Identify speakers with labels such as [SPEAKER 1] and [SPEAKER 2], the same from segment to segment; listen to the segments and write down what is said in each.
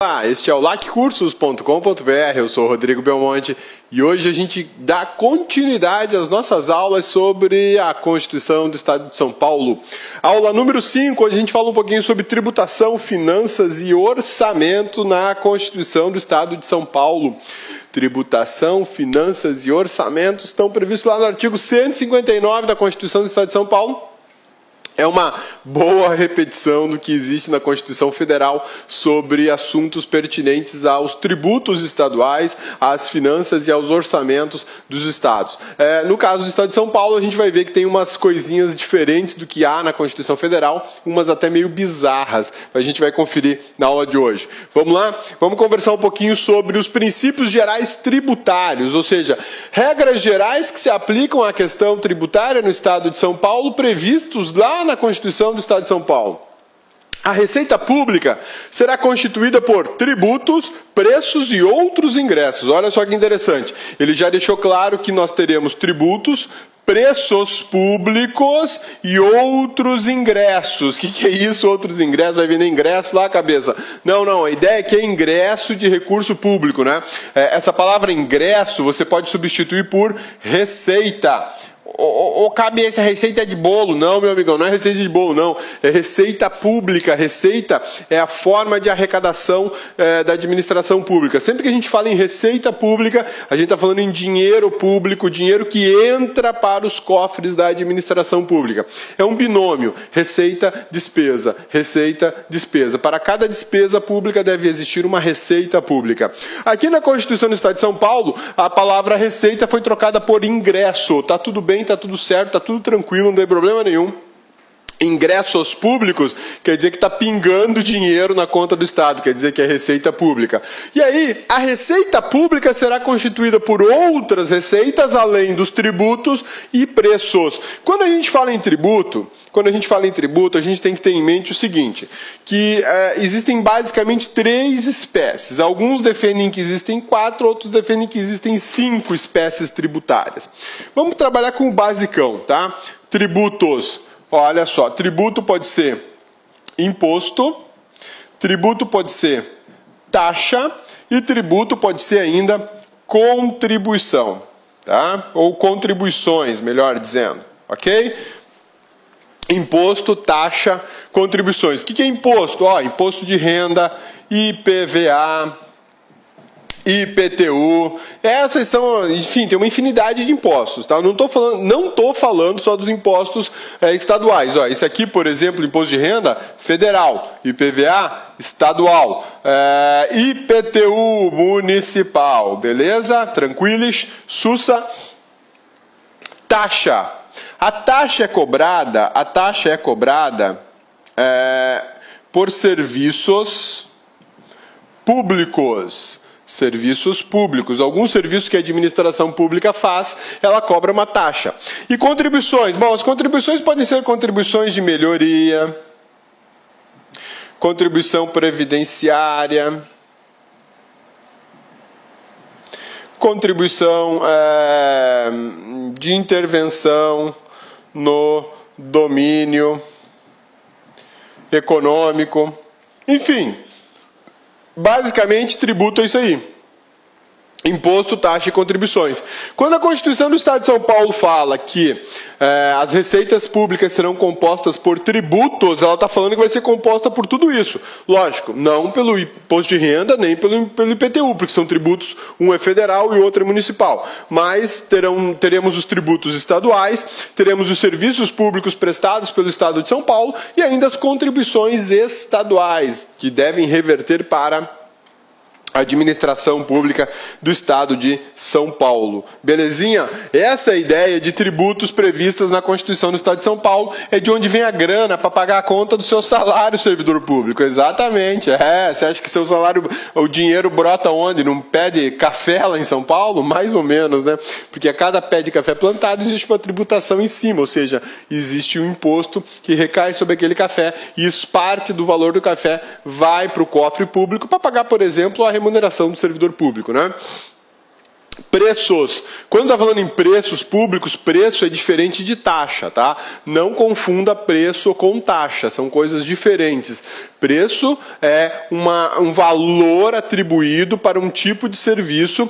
[SPEAKER 1] Olá, este é o laccursos.com.br, eu sou o Rodrigo Belmonte e hoje a gente dá continuidade às nossas aulas sobre a Constituição do Estado de São Paulo. Aula número 5, hoje a gente fala um pouquinho sobre tributação, finanças e orçamento na Constituição do Estado de São Paulo. Tributação, finanças e orçamento estão previstos lá no artigo 159 da Constituição do Estado de São Paulo. É uma boa repetição do que existe na Constituição Federal sobre assuntos pertinentes aos tributos estaduais, às finanças e aos orçamentos dos estados. No caso do Estado de São Paulo, a gente vai ver que tem umas coisinhas diferentes do que há na Constituição Federal, umas até meio bizarras. A gente vai conferir na aula de hoje. Vamos lá? Vamos conversar um pouquinho sobre os princípios gerais tributários, ou seja, regras gerais que se aplicam à questão tributária no Estado de São Paulo, previstos lá na Constituição do Estado de São Paulo. A receita pública será constituída por tributos, preços e outros ingressos. Olha só que interessante. Ele já deixou claro que nós teremos tributos, preços públicos e outros ingressos. O que é isso, outros ingressos? Vai vender ingresso lá a cabeça. Não, a ideia é que é ingresso de recurso público, né? Essa palavra ingresso você pode substituir por receita. Cabeça, receita é de bolo. Não, meu amigão, não é receita de bolo, não. É receita pública. Receita é a forma de arrecadação da administração pública. Sempre que a gente fala em receita pública, a gente está falando em dinheiro público, dinheiro que entra para os cofres da administração pública. É um binômio, receita, despesa, receita, despesa. Para cada despesa pública deve existir uma receita pública. Aqui na Constituição do Estado de São Paulo, a palavra receita foi trocada por ingresso. Tá tudo bem, tá tudo certo, tá tudo tranquilo, não tem problema nenhum. Ingressos públicos quer dizer que está pingando dinheiro na conta do Estado, quer dizer que é receita pública. E aí, a receita pública será constituída por outras receitas, além dos tributos e preços. Quando a gente fala em tributo, a gente tem que ter em mente o seguinte, que existem basicamente 3 espécies. Alguns defendem que existem 4, outros defendem que existem 5 espécies tributárias. Vamos trabalhar com o basicão, tá? Tributos. Olha só, tributo pode ser imposto, tributo pode ser taxa e tributo pode ser ainda contribuição, tá? Ou contribuições, melhor dizendo, ok? Imposto, taxa, contribuições. O que é imposto? Imposto de renda, IPVA, IPTU, essas são, enfim, tem uma infinidade de impostos, tá? Não estou falando só dos impostos estaduais. Esse aqui, por exemplo, imposto de renda federal, IPVA estadual, IPTU municipal, beleza? Tranquilos? Sussa. Taxa. A taxa é cobrada por serviços públicos. Serviços públicos. Alguns serviços que a administração pública faz, ela cobra uma taxa. E contribuições? Bom, as contribuições podem ser contribuições de melhoria, contribuição previdenciária, contribuição de intervenção no domínio econômico, enfim. Basicamente, tributo é isso aí. Imposto, taxa e contribuições. Quando a Constituição do Estado de São Paulo fala que as receitas públicas serão compostas por tributos, ela está falando que vai ser composta por tudo isso. Lógico, não pelo imposto de renda, nem pelo IPTU, porque são tributos, um é federal e o outro é municipal. Mas teremos os tributos estaduais, teremos os serviços públicos prestados pelo Estado de São Paulo e ainda as contribuições estaduais, que devem reverter para a administração pública do Estado de São Paulo. Belezinha? Essa é a ideia de tributos previstas na Constituição do Estado de São Paulo, é de onde vem a grana para pagar a conta do seu salário, servidor público. Exatamente. Você acha que seu salário, o dinheiro brota onde? Num pé de café lá em São Paulo? Mais ou menos, né? Porque a cada pé de café plantado existe uma tributação em cima, ou seja, existe um imposto que recai sobre aquele café e isso, parte do valor do café vai para o cofre público para pagar, por exemplo, a remuneração do servidor público, né? Preços. Quando está falando em preços públicos, preço é diferente de taxa, tá? Não confunda preço com taxa, são coisas diferentes. Preço é um valor atribuído para um tipo de serviço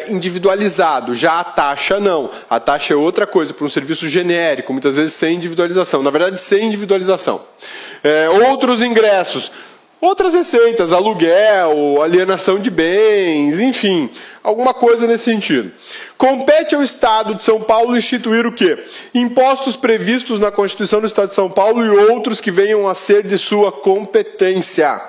[SPEAKER 1] individualizado. Já a taxa não. A taxa é outra coisa, para um serviço genérico, muitas vezes sem individualização. Na verdade, sem individualização. Outros ingressos. Outras receitas, aluguel, alienação de bens, enfim, alguma coisa nesse sentido. Compete ao Estado de São Paulo instituir o quê? Impostos previstos na Constituição do Estado de São Paulo e outros que venham a ser de sua competência.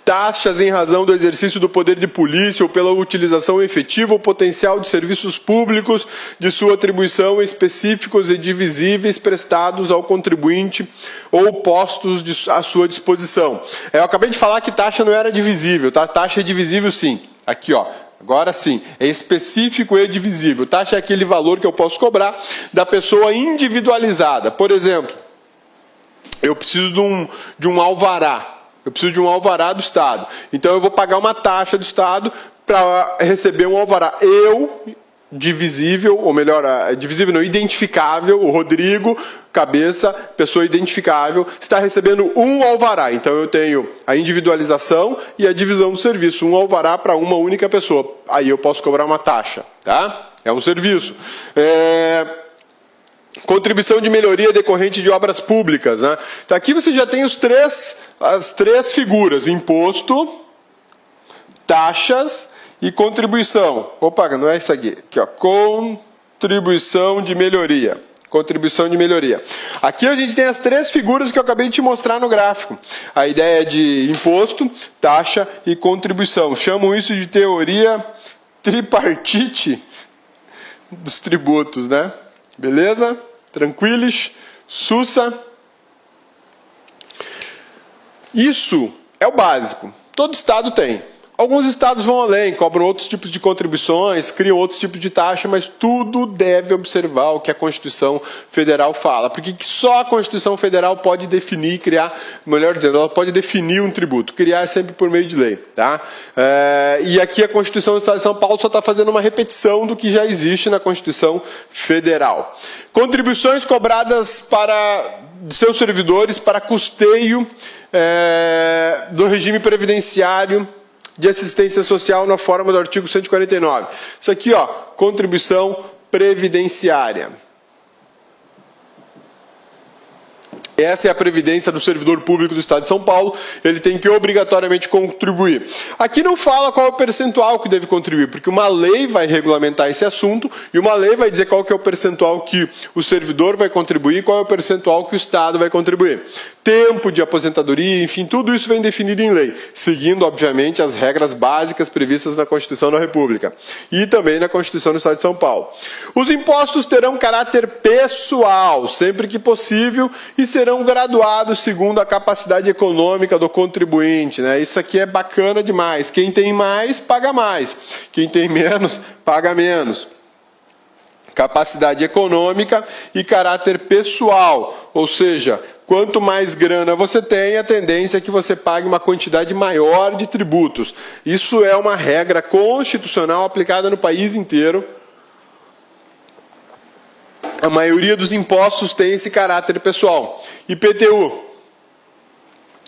[SPEAKER 1] Taxas em razão do exercício do poder de polícia ou pela utilização efetiva ou potencial de serviços públicos de sua atribuição específicos e divisíveis prestados ao contribuinte ou postos à sua disposição. Eu acabei de falar que taxa não era divisível, tá? Taxa é divisível sim. Aqui, ó. Agora sim, é específico e divisível. Taxa é aquele valor que eu posso cobrar da pessoa individualizada. Por exemplo, eu preciso de um alvará. Eu preciso de um alvará do Estado. Então eu vou pagar uma taxa do Estado para receber um alvará. Eu, divisível, ou melhor, divisível não, identificável, o Rodrigo, cabeça, pessoa identificável, está recebendo um alvará. Então eu tenho a individualização e a divisão do serviço. Um alvará para uma única pessoa. Aí eu posso cobrar uma taxa, tá? É um serviço. Contribuição de melhoria decorrente de obras públicas, né? Então aqui você já tem as três figuras: imposto, taxas e contribuição. Opa, não é isso aqui. Aqui, ó, contribuição de melhoria. Contribuição de melhoria. Aqui a gente tem as três figuras que eu acabei de te mostrar no gráfico. A ideia de imposto, taxa e contribuição. Chamam isso de teoria tripartite dos tributos, né? Beleza? Tranquilos? Sussa? Isso é o básico. Todo estado tem. Alguns estados vão além, cobram outros tipos de contribuições, criam outros tipos de taxa, mas tudo deve observar o que a Constituição Federal fala. Porque só a Constituição Federal pode definir, criar, melhor dizendo, ela pode definir um tributo. Criar é sempre por meio de lei. Tá? E aqui a Constituição do Estado de São Paulo só está fazendo uma repetição do que já existe na Constituição Federal. Contribuições cobradas de seus servidores para custeio do regime previdenciário de assistência social na forma do artigo 149. Isso aqui, ó, contribuição previdenciária. Essa é a previdência do servidor público do Estado de São Paulo, ele tem que obrigatoriamente contribuir. Aqui não fala qual é o percentual que deve contribuir, porque uma lei vai regulamentar esse assunto e uma lei vai dizer qual que é o percentual que o servidor vai contribuir e qual é o percentual que o Estado vai contribuir. Tempo de aposentadoria, enfim, tudo isso vem definido em lei, seguindo, obviamente, as regras básicas previstas na Constituição da República e também na Constituição do Estado de São Paulo. Os impostos terão caráter pessoal, sempre que possível, e serão graduados segundo a capacidade econômica do contribuinte, né? Isso aqui é bacana demais. Quem tem mais, paga mais. Quem tem menos, paga menos. Capacidade econômica e caráter pessoal, ou seja, quanto mais grana você tem, a tendência é que você pague uma quantidade maior de tributos. Isso é uma regra constitucional aplicada no país inteiro. A maioria dos impostos tem esse caráter pessoal. IPTU.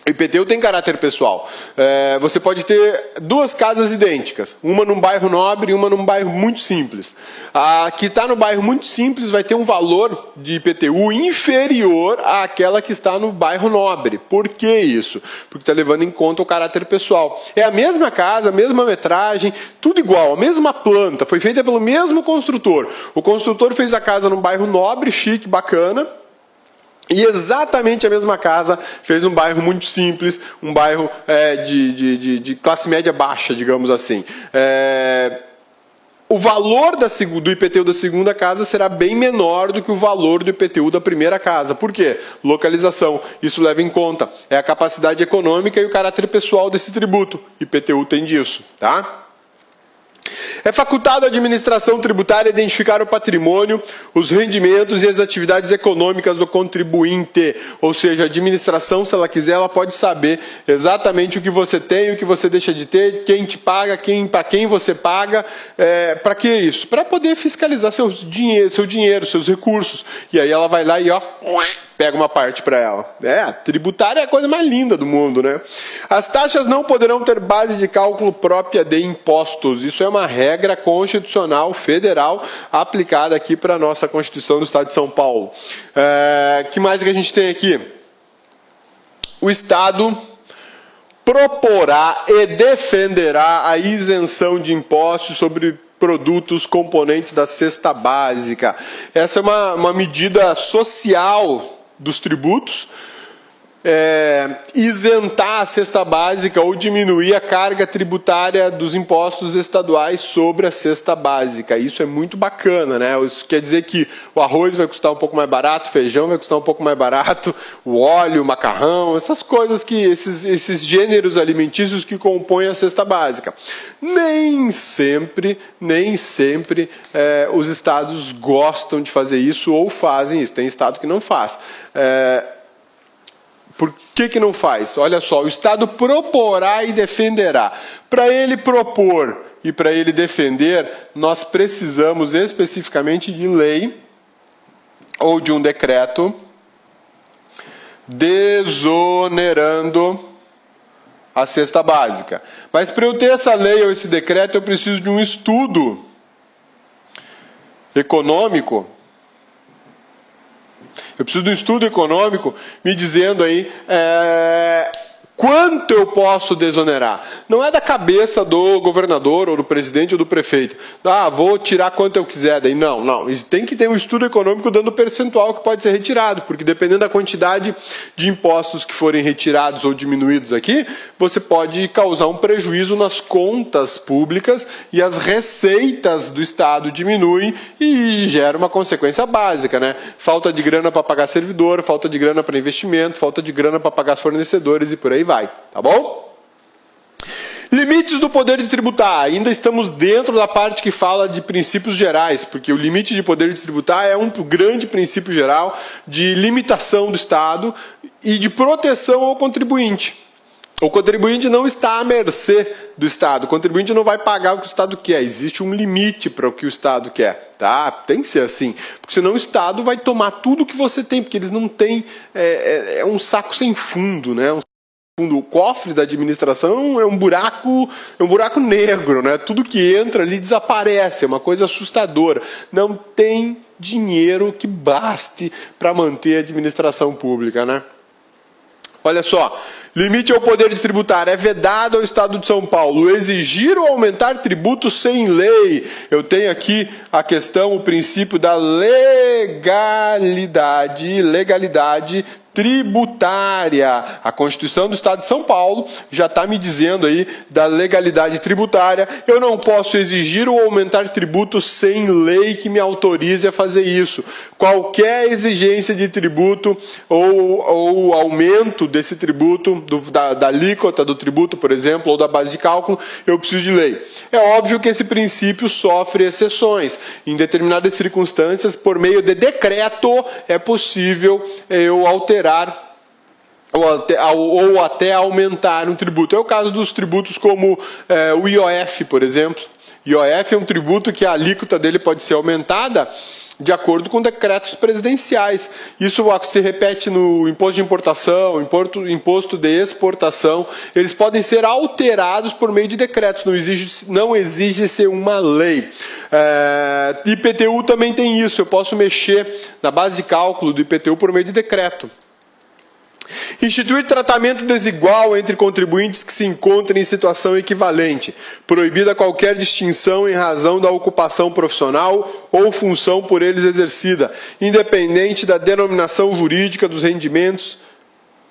[SPEAKER 1] IPTU tem caráter pessoal. Você pode ter duas casas idênticas, uma num bairro nobre e uma num bairro muito simples. A que está no bairro muito simples vai ter um valor de IPTU inferior àquela que está no bairro nobre. Por que isso? Porque está levando em conta o caráter pessoal. É a mesma casa, a mesma metragem, tudo igual, a mesma planta, foi feita pelo mesmo construtor. O construtor fez a casa num bairro nobre, chique, bacana, e exatamente a mesma casa fez um bairro muito simples, um bairro de classe média baixa, digamos assim. O valor do IPTU da segunda casa será bem menor do que o valor do IPTU da primeira casa. Por quê? Localização. Isso leva em conta. É a capacidade econômica e o caráter pessoal desse tributo. IPTU tem disso, tá? É facultado à administração tributária identificar o patrimônio, os rendimentos e as atividades econômicas do contribuinte. Ou seja, a administração, se ela quiser, ela pode saber exatamente o que você tem, o que você deixa de ter, quem te paga, para quem você paga. Para que isso? Para poder fiscalizar seu dinheiro, seus recursos. E aí ela vai lá e pega uma parte para ela. Tributária é a coisa mais linda do mundo, né? As taxas não poderão ter base de cálculo própria de impostos. Isso é uma regra constitucional federal aplicada aqui para a nossa Constituição do Estado de São Paulo. Que mais que a gente tem aqui? O Estado proporá e defenderá a isenção de impostos sobre produtos componentes da cesta básica. Essa é uma medida social dos tributos, isentar a cesta básica ou diminuir a carga tributária dos impostos estaduais sobre a cesta básica. Isso é muito bacana, né? Isso quer dizer que o arroz vai custar um pouco mais barato, o feijão vai custar um pouco mais barato, o óleo, o macarrão, essas coisas esses gêneros alimentícios que compõem a cesta básica. Nem sempre os estados gostam de fazer isso ou fazem isso. Tem estado que não faz. Por que não faz? Olha só, o Estado proporá e defenderá. Para ele propor e para ele defender, nós precisamos especificamente de lei ou de um decreto desonerando a cesta básica. Mas para eu ter essa lei ou esse decreto, eu preciso de um estudo econômico. Eu preciso de um estudo econômico me dizendo aí quanto eu posso desonerar. Não é da cabeça do governador ou do presidente ou do prefeito. Vou tirar quanto eu quiser. Daí não. Tem que ter um estudo econômico dando o percentual que pode ser retirado, porque dependendo da quantidade de impostos que forem retirados ou diminuídos aqui, você pode causar um prejuízo nas contas públicas e as receitas do Estado diminuem e gera uma consequência básica, né? Falta de grana para pagar servidor, falta de grana para investimento, falta de grana para pagar fornecedores e por aí vai, tá bom? Limites do poder de tributar. Ainda estamos dentro da parte que fala de princípios gerais, porque o limite de poder de tributar é um grande princípio geral de limitação do Estado e de proteção ao contribuinte. O contribuinte não está à mercê do Estado. O contribuinte não vai pagar o que o Estado quer. Existe um limite para o que o Estado quer. Tá? Tem que ser assim. Porque senão o Estado vai tomar tudo que você tem, porque eles não têm... É um saco sem fundo, né? O cofre da administração é um buraco negro, né? Tudo que entra ali desaparece, é uma coisa assustadora. Não tem dinheiro que baste para manter a administração pública, né? Olha só, limite ao poder de tributar. É vedado ao Estado de São Paulo exigir ou aumentar tributos sem lei. Eu tenho aqui a questão, o princípio da legalidade tributária. A Constituição do Estado de São Paulo já está me dizendo aí da legalidade tributária. Eu não posso exigir ou aumentar tributos sem lei que me autorize a fazer isso. Qualquer exigência de tributo ou aumento desse tributo, da alíquota do tributo, por exemplo, ou da base de cálculo, eu preciso de lei. É óbvio que esse princípio sofre exceções. Em determinadas circunstâncias, por meio de decreto, é possível eu alterar ou até aumentar um tributo. É o caso dos tributos como o IOF, por exemplo. IOF é um tributo que a alíquota dele pode ser aumentada de acordo com decretos presidenciais. Isso se repete no imposto de importação, imposto de exportação. Eles podem ser alterados por meio de decretos, não exige ser uma lei. IPTU também tem isso, eu posso mexer na base de cálculo do IPTU por meio de decreto. Instituir tratamento desigual entre contribuintes que se encontrem em situação equivalente. Proibida qualquer distinção em razão da ocupação profissional ou função por eles exercida, independente da denominação jurídica dos rendimentos,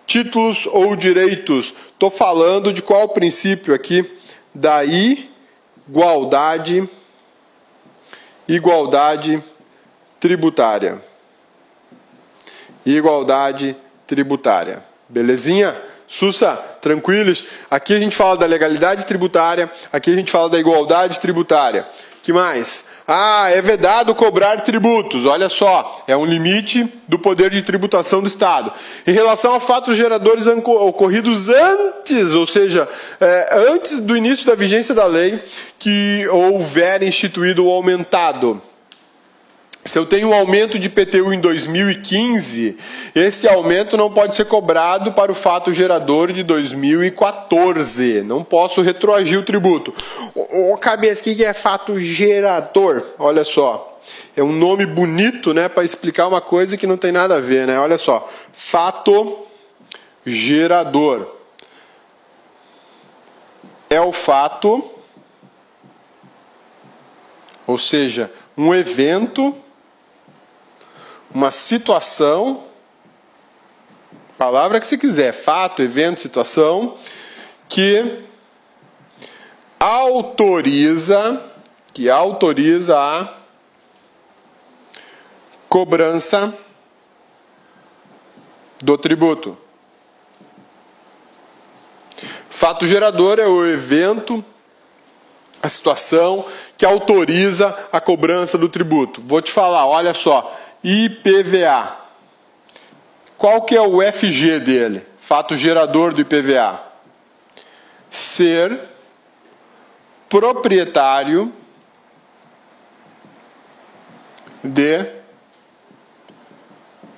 [SPEAKER 1] títulos ou direitos. Estou falando de qual princípio aqui? Da igualdade tributária. Igualdade tributária. Belezinha? Sussa, tranquilos? Aqui a gente fala da legalidade tributária, aqui a gente fala da igualdade tributária. Que mais? É vedado cobrar tributos. Olha só, é um limite do poder de tributação do Estado. Em relação a fatos geradores ocorridos antes, ou seja, antes do início da vigência da lei, que houver instituído ou aumentado. Se eu tenho um aumento de IPTU em 2015, esse aumento não pode ser cobrado para o fato gerador de 2014. Não posso retroagir o tributo. Cabeça, o que é fato gerador? Olha só, é um nome bonito, né, para explicar uma coisa que não tem nada a ver, né? Olha só, fato gerador é o fato, ou seja, um evento, uma situação, palavra que você quiser, fato, evento, situação, que autoriza a cobrança do tributo. Fato gerador é o evento, a situação que autoriza a cobrança do tributo. Vou te falar, olha só, IPVA. Qual que é o FG dele? Fato gerador do IPVA. Ser proprietário de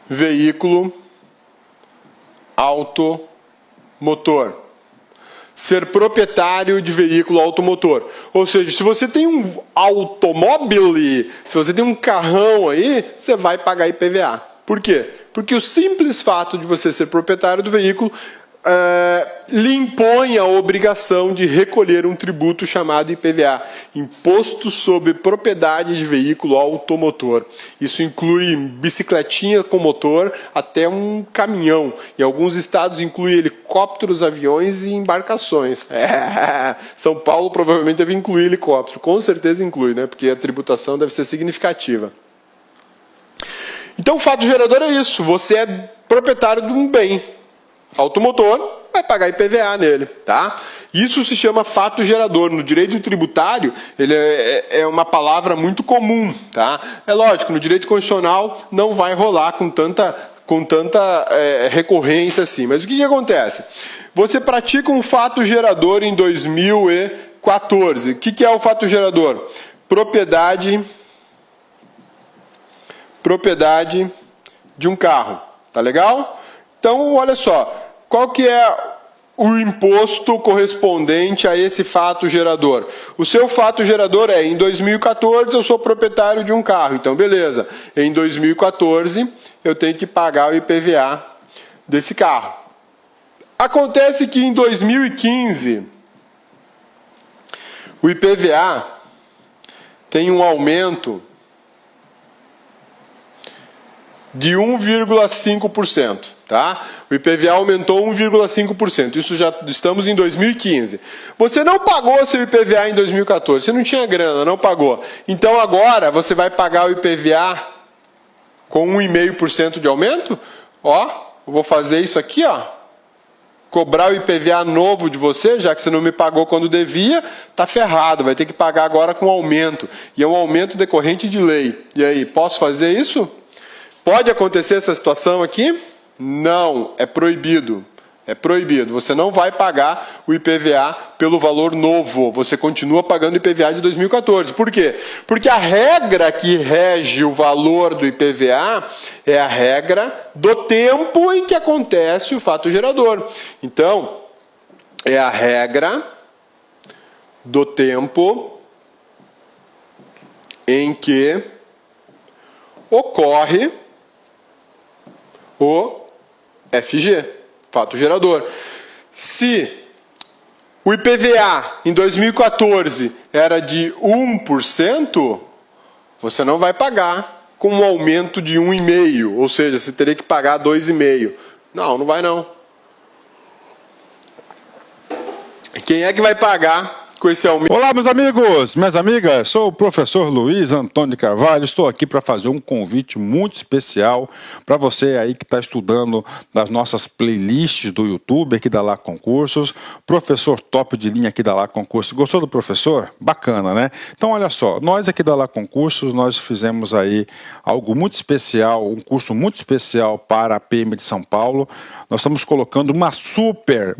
[SPEAKER 1] veículo automotor. Ser proprietário de veículo automotor. Ou seja, se você tem um automóvel, se você tem um carrão aí, você vai pagar IPVA. Por quê? Porque o simples fato de você ser proprietário do veículo lhe impõe a obrigação de recolher um tributo chamado IPVA, Imposto sobre Propriedade de Veículo Automotor. Isso inclui bicicletinha com motor até um caminhão. Em alguns estados inclui helicópteros, aviões e embarcações. São Paulo provavelmente deve incluir helicóptero, com certeza inclui, né? Porque a tributação deve ser significativa. Então o fato gerador é isso, você é proprietário de um bem automotor, vai pagar IPVA nele, tá? Isso se chama fato gerador. No direito tributário, ele é uma palavra muito comum, tá? É lógico, no direito constitucional não vai rolar com tanta recorrência assim. Mas o que acontece? Você pratica um fato gerador em 2014. O que é o fato gerador? Propriedade de um carro, tá legal? Então, olha só, qual que é o imposto correspondente a esse fato gerador? O seu fato gerador em 2014 eu sou proprietário de um carro, então beleza. Em 2014 eu tenho que pagar o IPVA desse carro. Acontece que em 2015 o IPVA tem um aumento de 1,5%, tá? O IPVA aumentou 1,5%. Isso já estamos em 2015. Você não pagou seu IPVA em 2014. Você não tinha grana, não pagou. Então agora você vai pagar o IPVA com 1,5% de aumento? Ó, eu vou fazer isso aqui, ó. Cobrar o IPVA novo de você, já que você não me pagou quando devia, tá ferrado. Vai ter que pagar agora com aumento. E é um aumento decorrente de lei. E aí, posso fazer isso? Pode acontecer essa situação aqui? Não, é proibido. É proibido. Você não vai pagar o IPVA pelo valor novo. Você continua pagando o IPVA de 2014. Por quê? Porque a regra que rege o valor do IPVA é a regra do tempo em que acontece o fato gerador. Então, é a regra do tempo em que ocorre o FG, fato gerador. Se o IPVA em 2014 era de 1%, você não vai pagar com um aumento de 1,5%, ou seja, você teria que pagar 2,5%. Não vai não. Quem é que vai pagar com esse aumento.
[SPEAKER 2] Olá, meus amigos, minhas amigas, sou o professor Luiz Antônio de Carvalho, estou aqui para fazer um convite muito especial para você aí que está estudando nas nossas playlists do YouTube aqui da Lá Concursos, professor top de linha aqui da Lá Concursos. Gostou do professor? Bacana, né? Então, olha só, nós aqui da Lá Concursos, nós fizemos aí algo muito especial, um curso muito especial para a PM de São Paulo. Nós estamos colocando uma super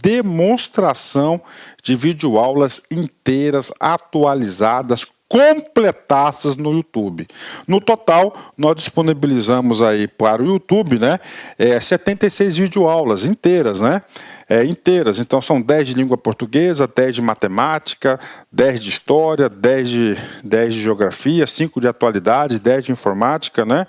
[SPEAKER 2] demonstração de videoaulas inteiras, atualizadas, completadas no YouTube. No total, nós disponibilizamos aí para o YouTube, né, 76 videoaulas inteiras, né? Inteiras, então são 10 de língua portuguesa, 10 de matemática, 10 de história, 10 de geografia, 5 de atualidades, 10 de informática, né?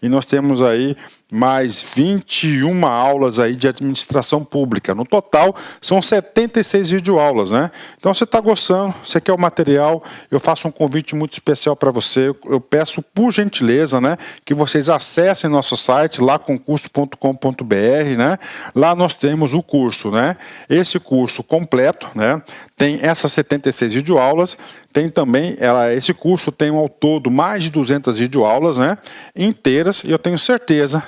[SPEAKER 2] E nós temos aí mais 21 aulas aí de administração pública. No total, são 76 videoaulas, né? Então, você está gostando, você quer o material, eu faço um convite muito especial para você. Eu peço, por gentileza, né, que vocês acessem nosso site, laconcurso.com.br, né? Lá nós temos o curso, né? Esse curso completo, né? Tem essas 76 videoaulas, tem também, esse curso tem ao todo mais de 200 videoaulas, né, inteiras, e eu tenho certeza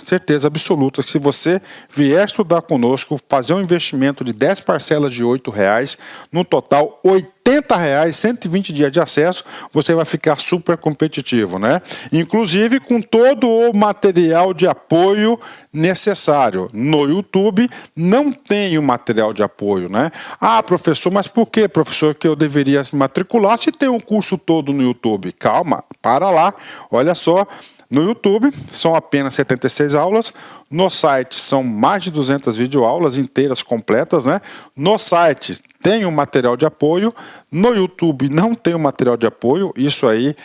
[SPEAKER 2] absoluta que se você vier estudar conosco, fazer um investimento de 10 parcelas de R$ 8,00, no total R$ 80,00, 120 dias de acesso, você vai ficar super competitivo, né? Inclusive com todo o material de apoio necessário. No YouTube não tem o material de apoio, né? Ah, professor, mas por que, professor, que eu deveria se matricular se tem um curso todo no YouTube? Calma, para lá, olha só. No YouTube são apenas 76 aulas, no site são mais de 200 videoaulas inteiras, completas, né? No site tem um material de apoio, no YouTube não tem um material de apoio, isso aí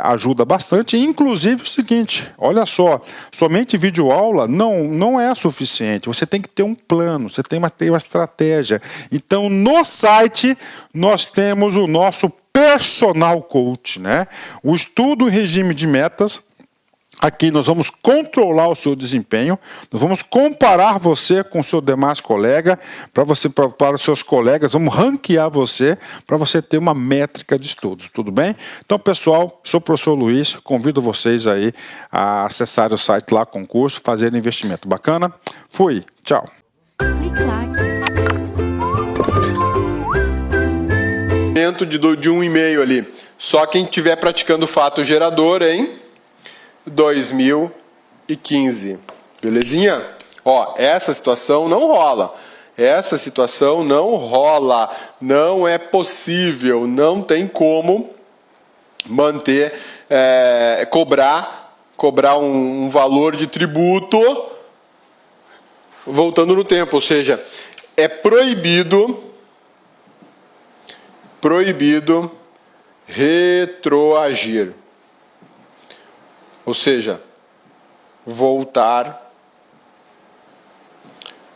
[SPEAKER 2] ajuda bastante. Inclusive o seguinte, olha só, somente videoaula não é suficiente, você tem que ter um plano, você tem que ter uma estratégia. Então no site nós temos o nosso personal coach, né? O estudo em regime de metas. Aqui nós vamos controlar o seu desempenho, nós vamos comparar você com o seu demais colega, para os seus colegas, vamos ranquear você, para você ter uma métrica de estudos, tudo bem? Então, pessoal, sou o professor Luiz, convido vocês aí a acessar o site Lá Concurso, fazer investimento. Bacana? Fui, tchau.
[SPEAKER 1] De 1,5 ali, só quem estiver praticando o fato gerador, hein? 2015, belezinha? Ó, essa situação não rola, não é possível, não tem como manter, cobrar um valor de tributo voltando no tempo, ou seja, é proibido retroagir. Ou seja, voltar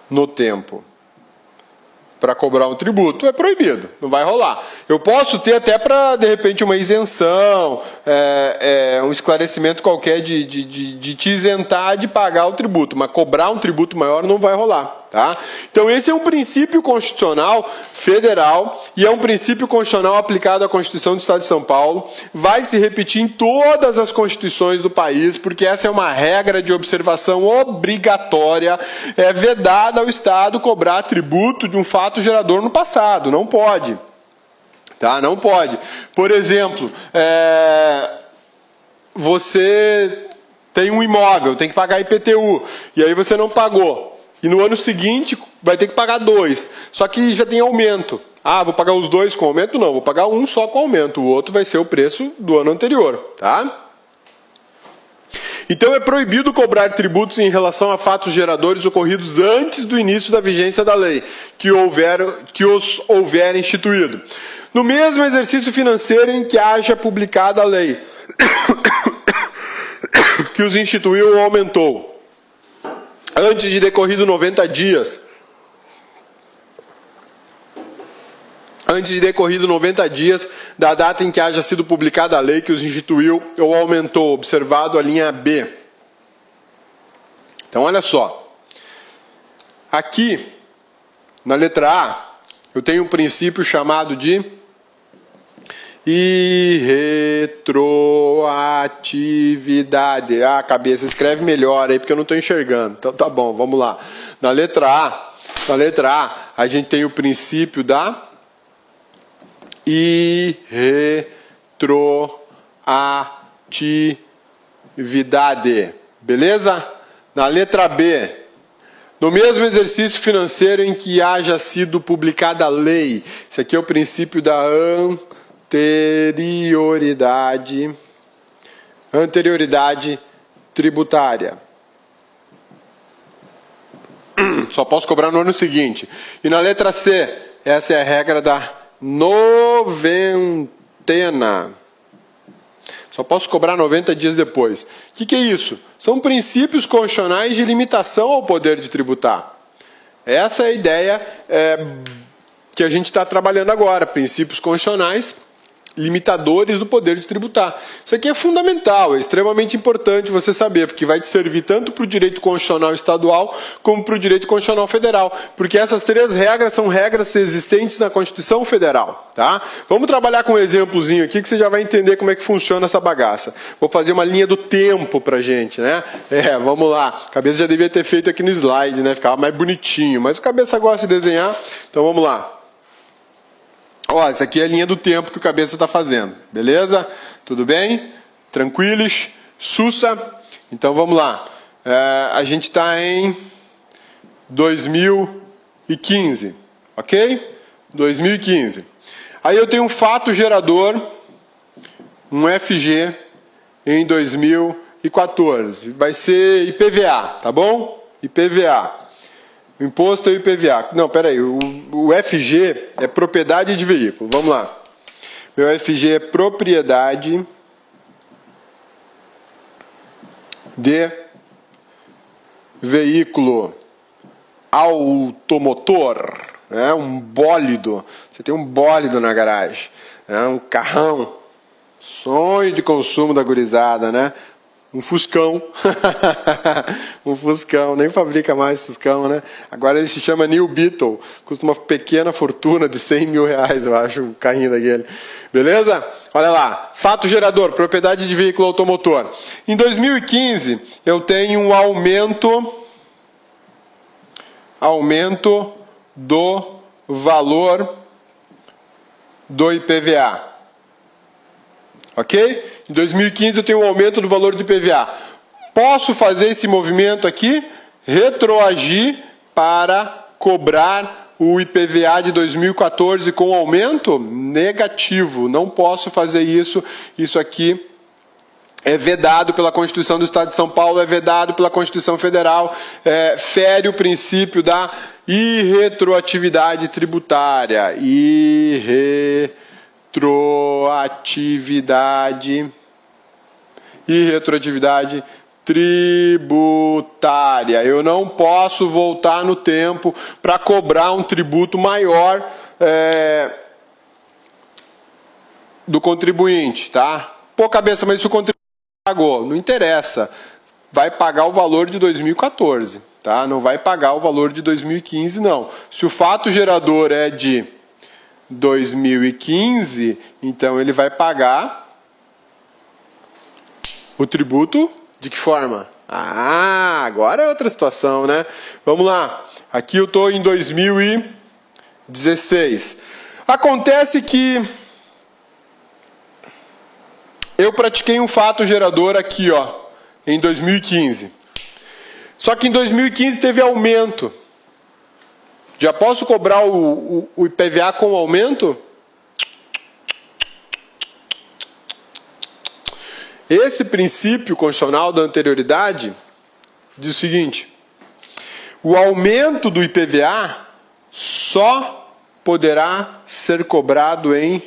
[SPEAKER 1] no tempo para cobrar um tributo é proibido, não vai rolar. Eu posso ter até para, de repente, uma isenção, um esclarecimento qualquer de te isentar de pagar o tributo, mas cobrar um tributo maior não vai rolar. Tá? Então esse é um princípio constitucional federal e é um princípio constitucional aplicado à Constituição do Estado de São Paulo. Vai se repetir em todas as constituições do país, porque essa é uma regra de observação obrigatória. É vedada ao Estado cobrar tributo de um fato gerador no passado. Não pode. Tá? Não pode. Por exemplo, você tem um imóvel, tem que pagar IPTU, e aí você não pagou. E no ano seguinte vai ter que pagar 2. Só que já tem aumento. Ah, vou pagar os 2 com aumento? Não, vou pagar um só com aumento. O outro vai ser o preço do ano anterior. Tá? Então é proibido cobrar tributos em relação a fatos geradores ocorridos antes do início da vigência da lei, que os houver instituído. No mesmo exercício financeiro em que haja publicada a lei, que os instituiu ou aumentou. Antes de decorrido 90 dias. Antes de decorrido 90 dias da data em que haja sido publicada a lei que os instituiu ou aumentou, observado a linha B. Então, olha só. Aqui, na letra A, eu tenho um princípio chamado de irretroatividade. Ah, cabeça, escreve melhor aí porque eu não estou enxergando. Então tá bom, vamos lá. Na letra A, a gente tem o princípio da irretroatividade. Beleza? Na letra B, no mesmo exercício financeiro em que haja sido publicada a lei. Esse aqui é o princípio da anterioridade tributária. Só posso cobrar no ano seguinte. E na letra C, essa é a regra da noventena. Só posso cobrar 90 dias depois. O que é isso? São princípios constitucionais de limitação ao poder de tributar. Essa é a ideia que a gente está trabalhando agora. Princípios constitucionais limitadores do poder de tributar. Isso aqui é fundamental, é extremamente importante você saber, porque vai te servir tanto para o direito constitucional estadual como para o direito constitucional federal, porque essas três regras são regras existentes na Constituição Federal, tá? Vamos trabalhar com um exemplozinho aqui que você já vai entender como é que funciona essa bagaça. Vou fazer uma linha do tempo pra gente, né? Vamos lá. A cabeça já devia ter feito aqui no slide, né? Ficava mais bonitinho, mas o cabeça gosta de desenhar, então vamos lá. Ó, essa aqui é a linha do tempo que o cabeça está fazendo, beleza? Tudo bem? Tranquilos? Sussa? Então vamos lá. A gente está em 2015, ok? 2015. Aí eu tenho um fato gerador, um FG, em 2014. Vai ser IPVA, tá bom? IPVA. O imposto é o IPVA. Não, peraí. O FG é propriedade de veículo. Vamos lá. Meu FG é propriedade de veículo automotor. Né? Um bólido. Você tem um bólido na garagem. Né? Um carrão. Sonho de consumo da gurizada, né? Um Fuscão. Um Fuscão. Nem fabrica mais Fuscão, né? Agora ele se chama New Beetle. Custa uma pequena fortuna de 100 mil reais, eu acho, o carrinho daquele. Beleza? Olha lá. Fato gerador, propriedade de veículo automotor. Em 2015, eu tenho um aumento do valor do IPVA. Ok? Em 2015 eu tenho um aumento do valor do IPVA. Posso fazer esse movimento aqui, retroagir para cobrar o IPVA de 2014 com aumento? Negativo, não posso fazer isso. Isso aqui é vedado pela Constituição do Estado de São Paulo, é vedado pela Constituição Federal, fere o princípio da irretroatividade tributária. Irretroatividade tributária. Eu não posso voltar no tempo para cobrar um tributo maior do contribuinte, tá? Pô, cabeça, mas se o contribuinte pagou, não interessa. Vai pagar o valor de 2014, tá? Não vai pagar o valor de 2015, não. Se o fato gerador é de 2015, então ele vai pagar o tributo de que forma? Ah, agora é outra situação, né? Vamos lá. Aqui eu estou em 2016. Acontece que eu pratiquei um fato gerador aqui, ó, em 2015. Só que em 2015 teve aumento. Já posso cobrar o IPVA com aumento? Esse princípio constitucional da anterioridade diz o seguinte: o aumento do IPVA só poderá ser cobrado em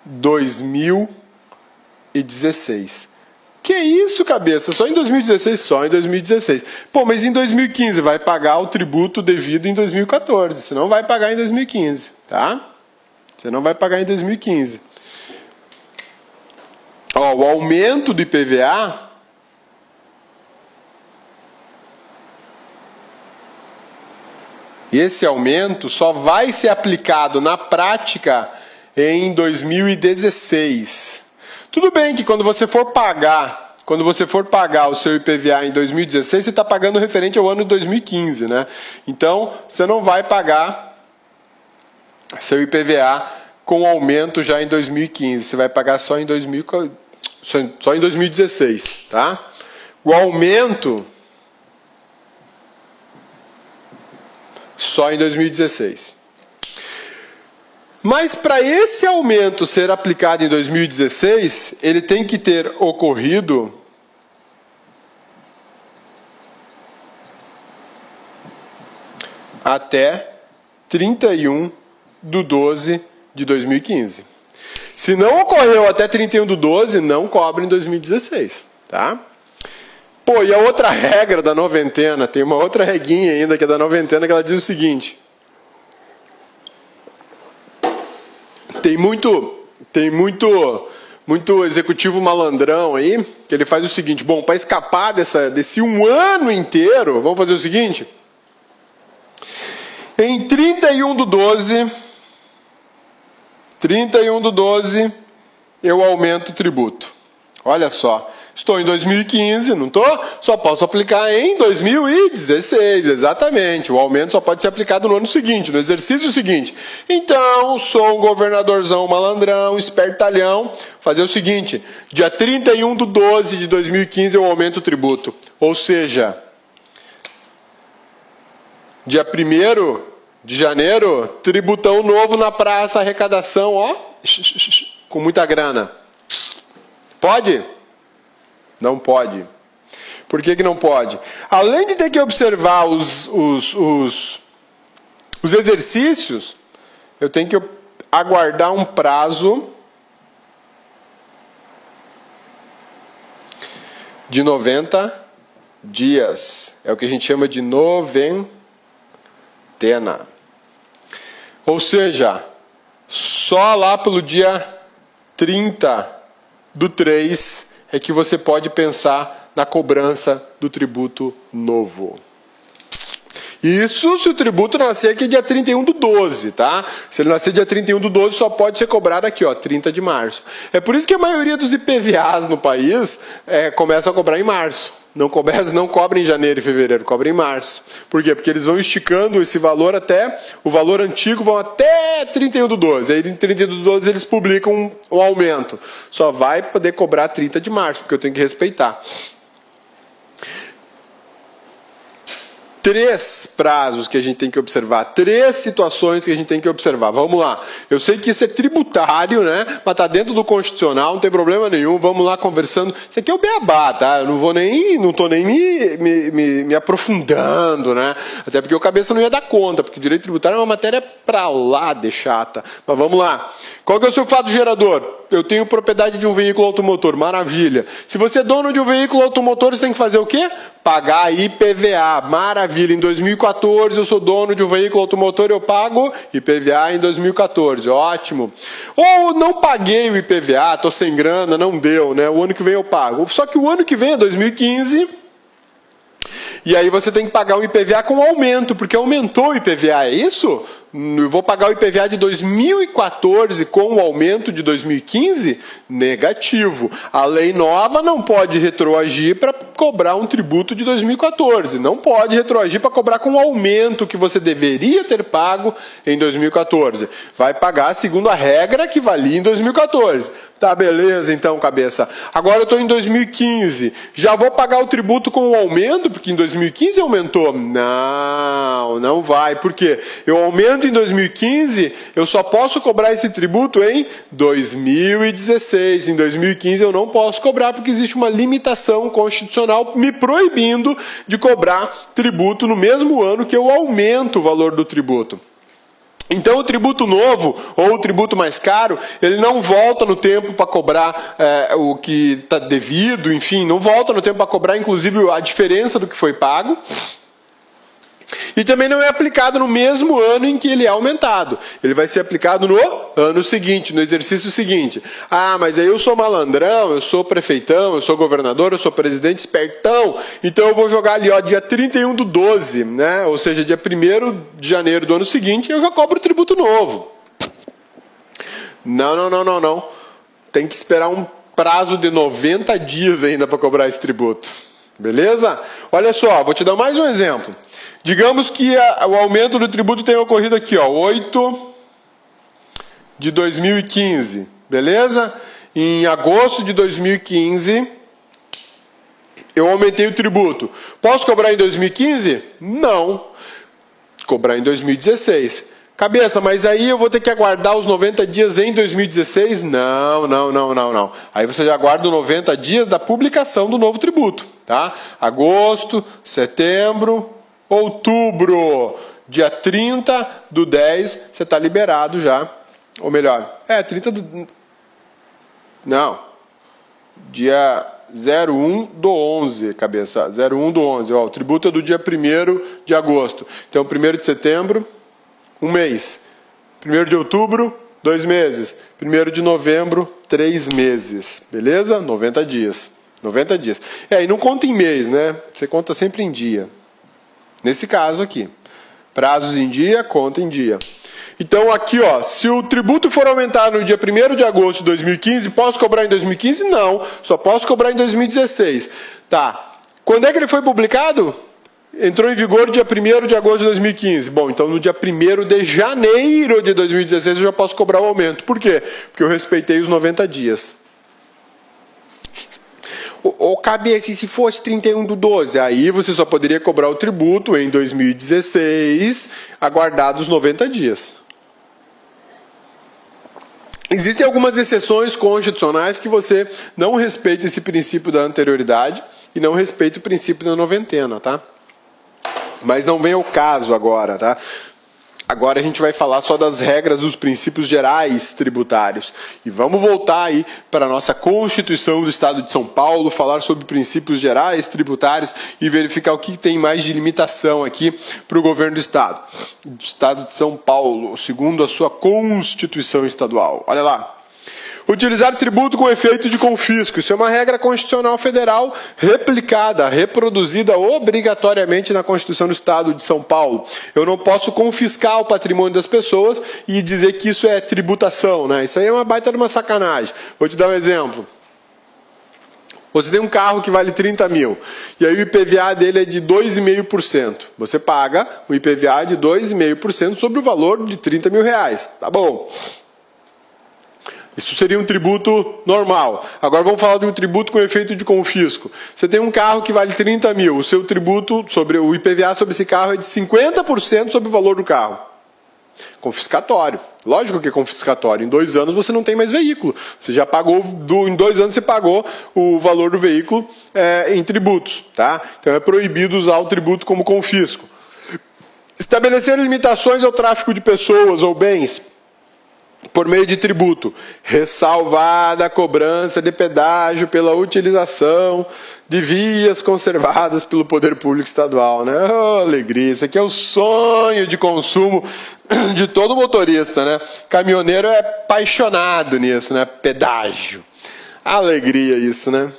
[SPEAKER 1] 2016. Que isso, cabeça? Só em 2016? Só em 2016. Pô, mas em 2015 vai pagar o tributo devido em 2014. Você não vai pagar em 2015, tá? Você não vai pagar em 2015. Ó, o aumento do IPVA esse aumento só vai ser aplicado na prática em 2016. Tudo bem que quando você for pagar o seu IPVA em 2016, você está pagando referente ao ano de 2015, né? Então, você não vai pagar seu IPVA com aumento já em 2015. Você vai pagar só em 2016, tá? O aumento só em 2016. Mas para esse aumento ser aplicado em 2016, ele tem que ter ocorrido até 31/12/2015. Se não ocorreu até 31/12, não cobra em 2016, tá? Pô, e a outra regra da noventena, tem uma outra reguinha ainda que é da noventena, que ela diz o seguinte: tem muito executivo malandrão aí, que ele faz o seguinte: bom, para escapar desse um ano inteiro, vamos fazer o seguinte: em 31/12, eu aumento o tributo. Olha só, estou em 2015, não estou? Só posso aplicar em 2016, exatamente. O aumento só pode ser aplicado no ano seguinte, no exercício seguinte. Então, sou um governadorzão malandrão, espertalhão, fazer o seguinte: dia 31/12/2015 eu aumento o tributo. Ou seja, dia 1º de janeiro, tributão novo na praça, arrecadação, ó, com muita grana. Pode? Não pode. Por que não pode? Além de ter que observar os exercícios, eu tenho que aguardar um prazo de 90 dias. É o que a gente chama de noventena. Ou seja, só lá pelo dia 30/3 é que você pode pensar na cobrança do tributo novo. Isso se o tributo nascer aqui dia 31/12, tá? Se ele nascer dia 31/12, só pode ser cobrado aqui, ó, 30 de março. É por isso que a maioria dos IPVAs no país começa a cobrar em março. Não cobra em janeiro e fevereiro, cobra em março. Por quê? Porque eles vão esticando esse valor o valor antigo vão até 31/12. Aí em 31/12 eles publicam o aumento. Só vai poder cobrar 30 de março, porque eu tenho que respeitar. 3 prazos que a gente tem que observar, 3 situações que a gente tem que observar. Vamos lá. Eu sei que isso é tributário, né? Mas está dentro do constitucional, não tem problema nenhum. Vamos lá conversando. Isso aqui é o beabá, tá? Eu não estou nem me aprofundando, né? Até porque o cabeça não ia dar conta, porque direito tributário é uma matéria pra lá de chata. Mas vamos lá. Qual que é o seu fato gerador? Eu tenho propriedade de um veículo automotor, maravilha. Se você é dono de um veículo automotor, você tem que fazer o quê? Pagar IPVA, maravilha. Em 2014 eu sou dono de um veículo automotor, eu pago IPVA em 2014, ótimo. Ou não paguei o IPVA, estou sem grana, não deu, né? O ano que vem eu pago. Só que o ano que vem é 2015... E aí você tem que pagar o IPVA com aumento, porque aumentou o IPVA, é isso? Eu vou pagar o IPVA de 2014 com o aumento de 2015? Negativo. A lei nova não pode retroagir para cobrar um tributo de 2014. Não pode retroagir para cobrar com o aumento que você deveria ter pago em 2014. Vai pagar segundo a regra que valia em 2014. Tá, beleza então, cabeça. Agora eu estou em 2015. Já vou pagar o tributo com o aumento, porque em 2015 aumentou? Não vai. Por quê? Eu aumento em 2015, eu só posso cobrar esse tributo em 2016. Em 2015 eu não posso cobrar, porque existe uma limitação constitucional me proibindo de cobrar tributo no mesmo ano que eu aumento o valor do tributo. Então o tributo novo, ou o tributo mais caro, ele não volta no tempo para cobrar o que está devido, enfim, não volta no tempo para cobrar inclusive a diferença do que foi pago. E também não é aplicado no mesmo ano em que ele é aumentado. Ele vai ser aplicado no ano seguinte, no exercício seguinte. Ah, mas aí eu sou malandrão, eu sou prefeitão, eu sou governador, eu sou presidente espertão, então eu vou jogar ali, ó, dia 31/12, né? Ou seja, dia 1º de janeiro do ano seguinte, eu já cobro o tributo novo. Não. Tem que esperar um prazo de 90 dias ainda para cobrar esse tributo. Beleza? Olha só, vou te dar mais um exemplo. Digamos que o aumento do tributo tenha ocorrido aqui, ó, 8 de 2015. Beleza? Em agosto de 2015, eu aumentei o tributo. Posso cobrar em 2015? Não. Cobrar em 2016. Cabeça, mas aí eu vou ter que aguardar os 90 dias em 2016? Não. Aí você já aguarda os 90 dias da publicação do novo tributo, tá? Agosto, setembro, outubro, dia 30/10, você está liberado já. Ou melhor, dia 01/11, cabeça, 01/11, ó, o tributo é do dia 1º de agosto. Então, 1º de setembro, 1 mês. 1º de outubro, 2 meses. 1º de novembro, 3 meses. Beleza? 90 dias. 90 dias. E não conta em mês, né? Você conta sempre em dia. Nesse caso aqui. Prazos em dia, conta em dia. Então aqui, ó, se o tributo for aumentar no dia 1º de agosto de 2015, posso cobrar em 2015? Não, só posso cobrar em 2016. Tá. Quando é que ele foi publicado? Entrou em vigor dia 1º de agosto de 2015. Bom, então no dia 1º de janeiro de 2016 eu já posso cobrar o aumento. Por quê? Porque eu respeitei os 90 dias. Ou cabeça, se fosse 31/12, aí você só poderia cobrar o tributo em 2016, aguardados 90 dias. Existem algumas exceções constitucionais que você não respeita esse princípio da anterioridade e não respeita o princípio da noventena, tá? Mas não vem ao caso agora, tá? Agora a gente vai falar só das regras dos princípios gerais tributários. E vamos voltar aí para a nossa Constituição do Estado de São Paulo, falar sobre princípios gerais tributários e verificar o que tem mais de limitação aqui para o governo do Estado de São Paulo, segundo a sua Constituição Estadual. Olha lá. Utilizar tributo com efeito de confisco. Isso é uma regra constitucional federal replicada, reproduzida obrigatoriamente na Constituição do Estado de São Paulo. Eu não posso confiscar o patrimônio das pessoas e dizer que isso é tributação, né? Isso aí é uma baita de uma sacanagem. Vou te dar um exemplo. Você tem um carro que vale 30 mil, e aí o IPVA dele é de 2,5%. Você paga o IPVA de 2,5% sobre o valor de 30 mil reais. Tá bom. Isso seria um tributo normal. Agora vamos falar de um tributo com efeito de confisco. Você tem um carro que vale 30 mil. O seu tributo, sobre o IPVA sobre esse carro é de 50% sobre o valor do carro. Confiscatório. Lógico que é confiscatório. Em 2 anos você não tem mais veículo. Você já pagou, em 2 anos você pagou o valor do veículo em tributos. Tá? Então é proibido usar o tributo como confisco. Estabelecer limitações ao tráfico de pessoas ou bens por meio de tributo, ressalvada a cobrança de pedágio pela utilização de vias conservadas pelo poder público estadual, né? Oh, alegria, isso aqui é o sonho de consumo de todo motorista, né? Caminhoneiro é apaixonado nisso, né? Pedágio. Alegria isso, né?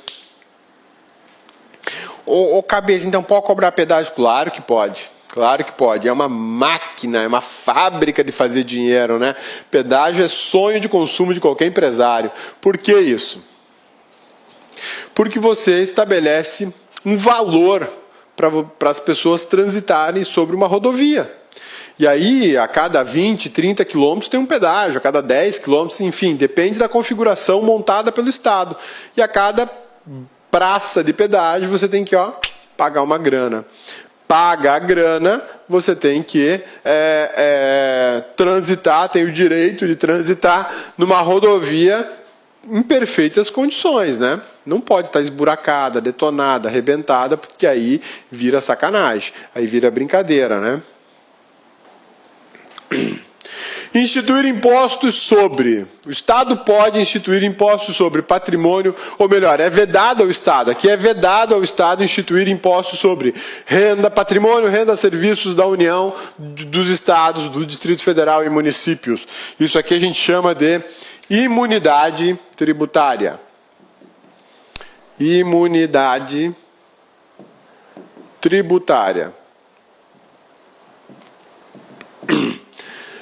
[SPEAKER 1] Ô cabeça, então pode cobrar pedágio? Claro que pode. Claro que pode, é uma máquina, é uma fábrica de fazer dinheiro, né? Pedágio é sonho de consumo de qualquer empresário. Por que isso? Porque você estabelece um valor para as pessoas transitarem sobre uma rodovia. E aí, a cada 20, 30 quilômetros tem um pedágio, a cada 10 quilômetros, enfim, depende da configuração montada pelo Estado. E a cada praça de pedágio você tem que pagar uma grana. Paga a grana, você tem que transitar, tem o direito de transitar numa rodovia em perfeitas condições, né? Não pode estar esburacada, detonada, arrebentada, porque aí vira sacanagem, aí vira brincadeira, né? Instituir impostos sobre. O Estado pode instituir impostos sobre patrimônio, ou melhor, é vedado ao Estado. Aqui é vedado ao Estado instituir impostos sobre renda, patrimônio, renda, serviços da União, dos Estados, do Distrito Federal e municípios. Isso aqui a gente chama de imunidade tributária. Imunidade tributária.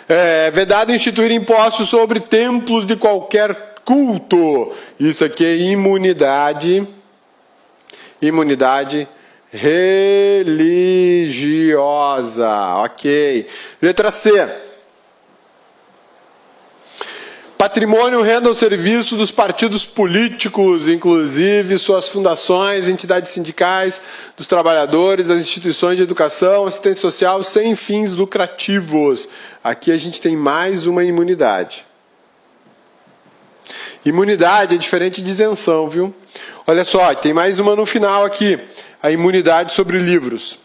[SPEAKER 1] É vedado instituir impostos sobre templos de qualquer culto. Isso aqui é imunidade religiosa. Ok. Letra C. Patrimônio, renda ou serviço dos partidos políticos, inclusive suas fundações, entidades sindicais, dos trabalhadores, das instituições de educação, assistência social, sem fins lucrativos. Aqui a gente tem mais uma imunidade. Imunidade é diferente de isenção, viu? Olha só, tem mais uma no final aqui. A imunidade sobre livros.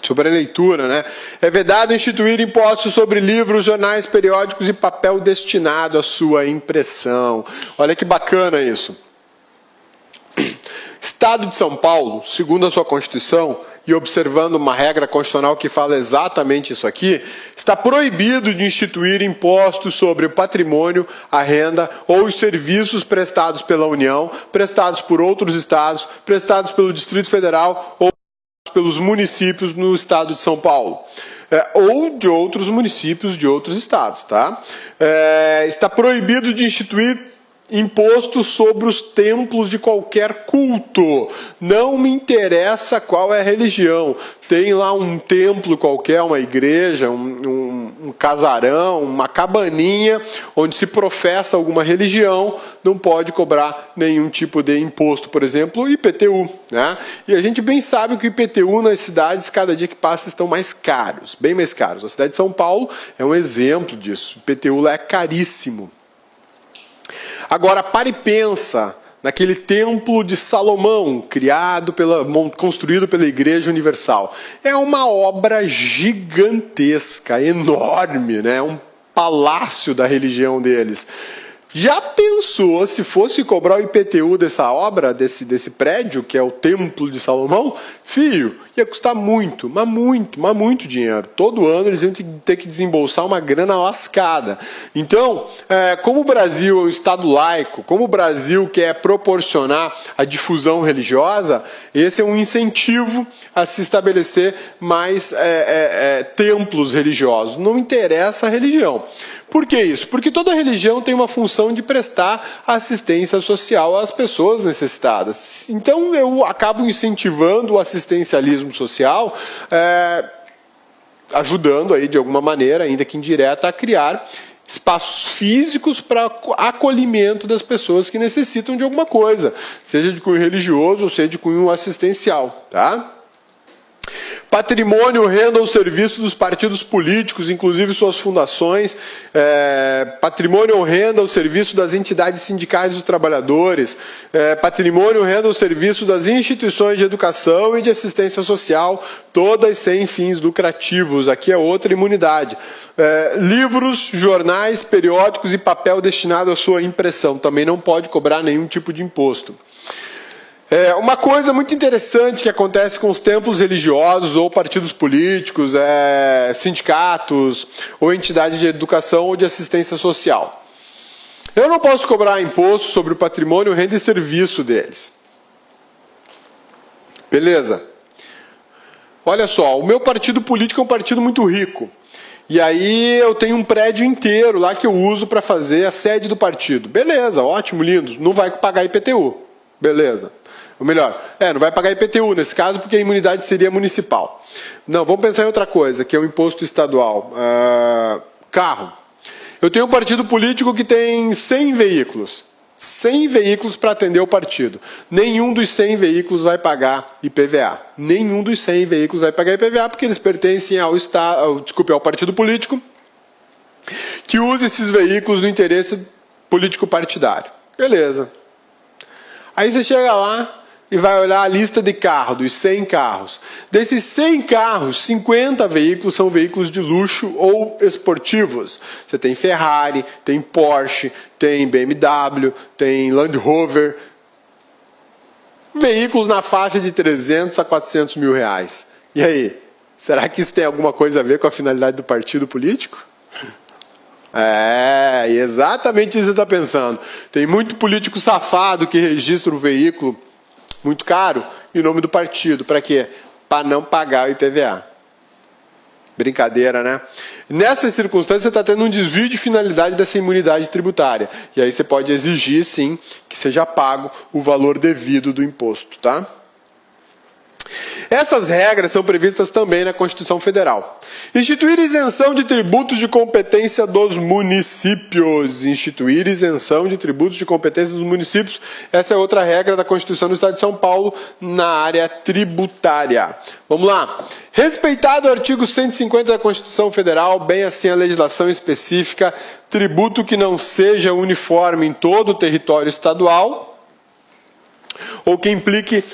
[SPEAKER 1] Sobre a leitura, né? É vedado instituir impostos sobre livros, jornais, periódicos e papel destinado à sua impressão. Olha que bacana isso. Estado de São Paulo, segundo a sua Constituição, e observando uma regra constitucional que fala exatamente isso aqui, está proibido de instituir impostos sobre o patrimônio, a renda ou os serviços prestados pela União, prestados por outros estados, prestados pelo Distrito Federal ou pelos municípios no estado de São Paulo. Ou de outros municípios de outros estados. Tá? Está proibido de instituir imposto sobre os templos de qualquer culto. Não me interessa qual é a religião. Tem lá um templo qualquer, uma igreja, um casarão, uma cabaninha, onde se professa alguma religião, não pode cobrar nenhum tipo de imposto, por exemplo, o IPTU. Né? E a gente bem sabe que o IPTU nas cidades, cada dia que passa, estão mais caros, bem mais caros. A cidade de São Paulo é um exemplo disso. O IPTU lá é caríssimo. Agora, pare e pensa naquele templo de Salomão, construído pela Igreja Universal. É uma obra gigantesca, enorme, né? Um palácio da religião deles. Já pensou se fosse cobrar o IPTU dessa obra, desse prédio, que é o Templo de Salomão? Filho, ia custar muito, mas muito dinheiro. Todo ano eles iam ter que desembolsar uma grana lascada. Então, como o Brasil é um Estado laico, como o Brasil quer proporcionar a difusão religiosa, esse é um incentivo a se estabelecer mais templos religiosos. Não interessa a religião. Por que isso? Porque toda religião tem uma função de prestar assistência social às pessoas necessitadas. Então eu acabo incentivando o assistencialismo social, ajudando aí de alguma maneira, ainda que indireta, a criar espaços físicos para acolhimento das pessoas que necessitam de alguma coisa, seja de cunho religioso ou seja de cunho assistencial, tá? Patrimônio, renda ou serviço dos partidos políticos, inclusive suas fundações, patrimônio ou renda ou serviço das entidades sindicais dos trabalhadores, patrimônio, renda ou serviço das instituições de educação e de assistência social, todas sem fins lucrativos. Aqui é outra imunidade. Livros, jornais, periódicos e papel destinado à sua impressão. Também não pode cobrar nenhum tipo de imposto. Uma coisa muito interessante que acontece com os templos religiosos ou partidos políticos, sindicatos ou entidades de educação ou de assistência social. Eu não posso cobrar imposto sobre o patrimônio, renda e serviço deles. Beleza. Olha só, o meu partido político é um partido muito rico. E aí eu tenho um prédio inteiro lá que eu uso para fazer a sede do partido. Beleza, ótimo, lindo. Não vai pagar IPTU. Beleza. Ou melhor, não vai pagar IPTU nesse caso porque a imunidade seria municipal. Não, vamos pensar em outra coisa, que é o imposto estadual. Carro. Eu tenho um partido político que tem 100 veículos. 100 veículos para atender o partido. Nenhum dos 100 veículos vai pagar IPVA. Nenhum dos 100 veículos vai pagar IPVA porque eles pertencem ao partido político que usa esses veículos no interesse político partidário. Beleza. Aí você chega lá, e vai olhar a lista de carro, dos 100 carros. Desses 100 carros, 50 veículos são veículos de luxo ou esportivos. Você tem Ferrari, tem Porsche, tem BMW, tem Land Rover. Veículos na faixa de 300 a 400 mil reais. E aí, será que isso tem alguma coisa a ver com a finalidade do partido político? É, exatamente isso que você está pensando. Tem muito político safado que registra o veículo muito caro em nome do partido. Para quê? Para não pagar o IPVA. Brincadeira, né? Nessas circunstâncias, você está tendo um desvio de finalidade dessa imunidade tributária. E aí você pode exigir, sim, que seja pago o valor devido do imposto, tá? Essas regras são previstas também na Constituição Federal. Instituir isenção de tributos de competência dos municípios. Instituir isenção de tributos de competência dos municípios. Essa é outra regra da Constituição do Estado de São Paulo na área tributária. Vamos lá. Respeitado o artigo 150 da Constituição Federal, bem assim a legislação específica, tributo que não seja uniforme em todo o território estadual, ou que implique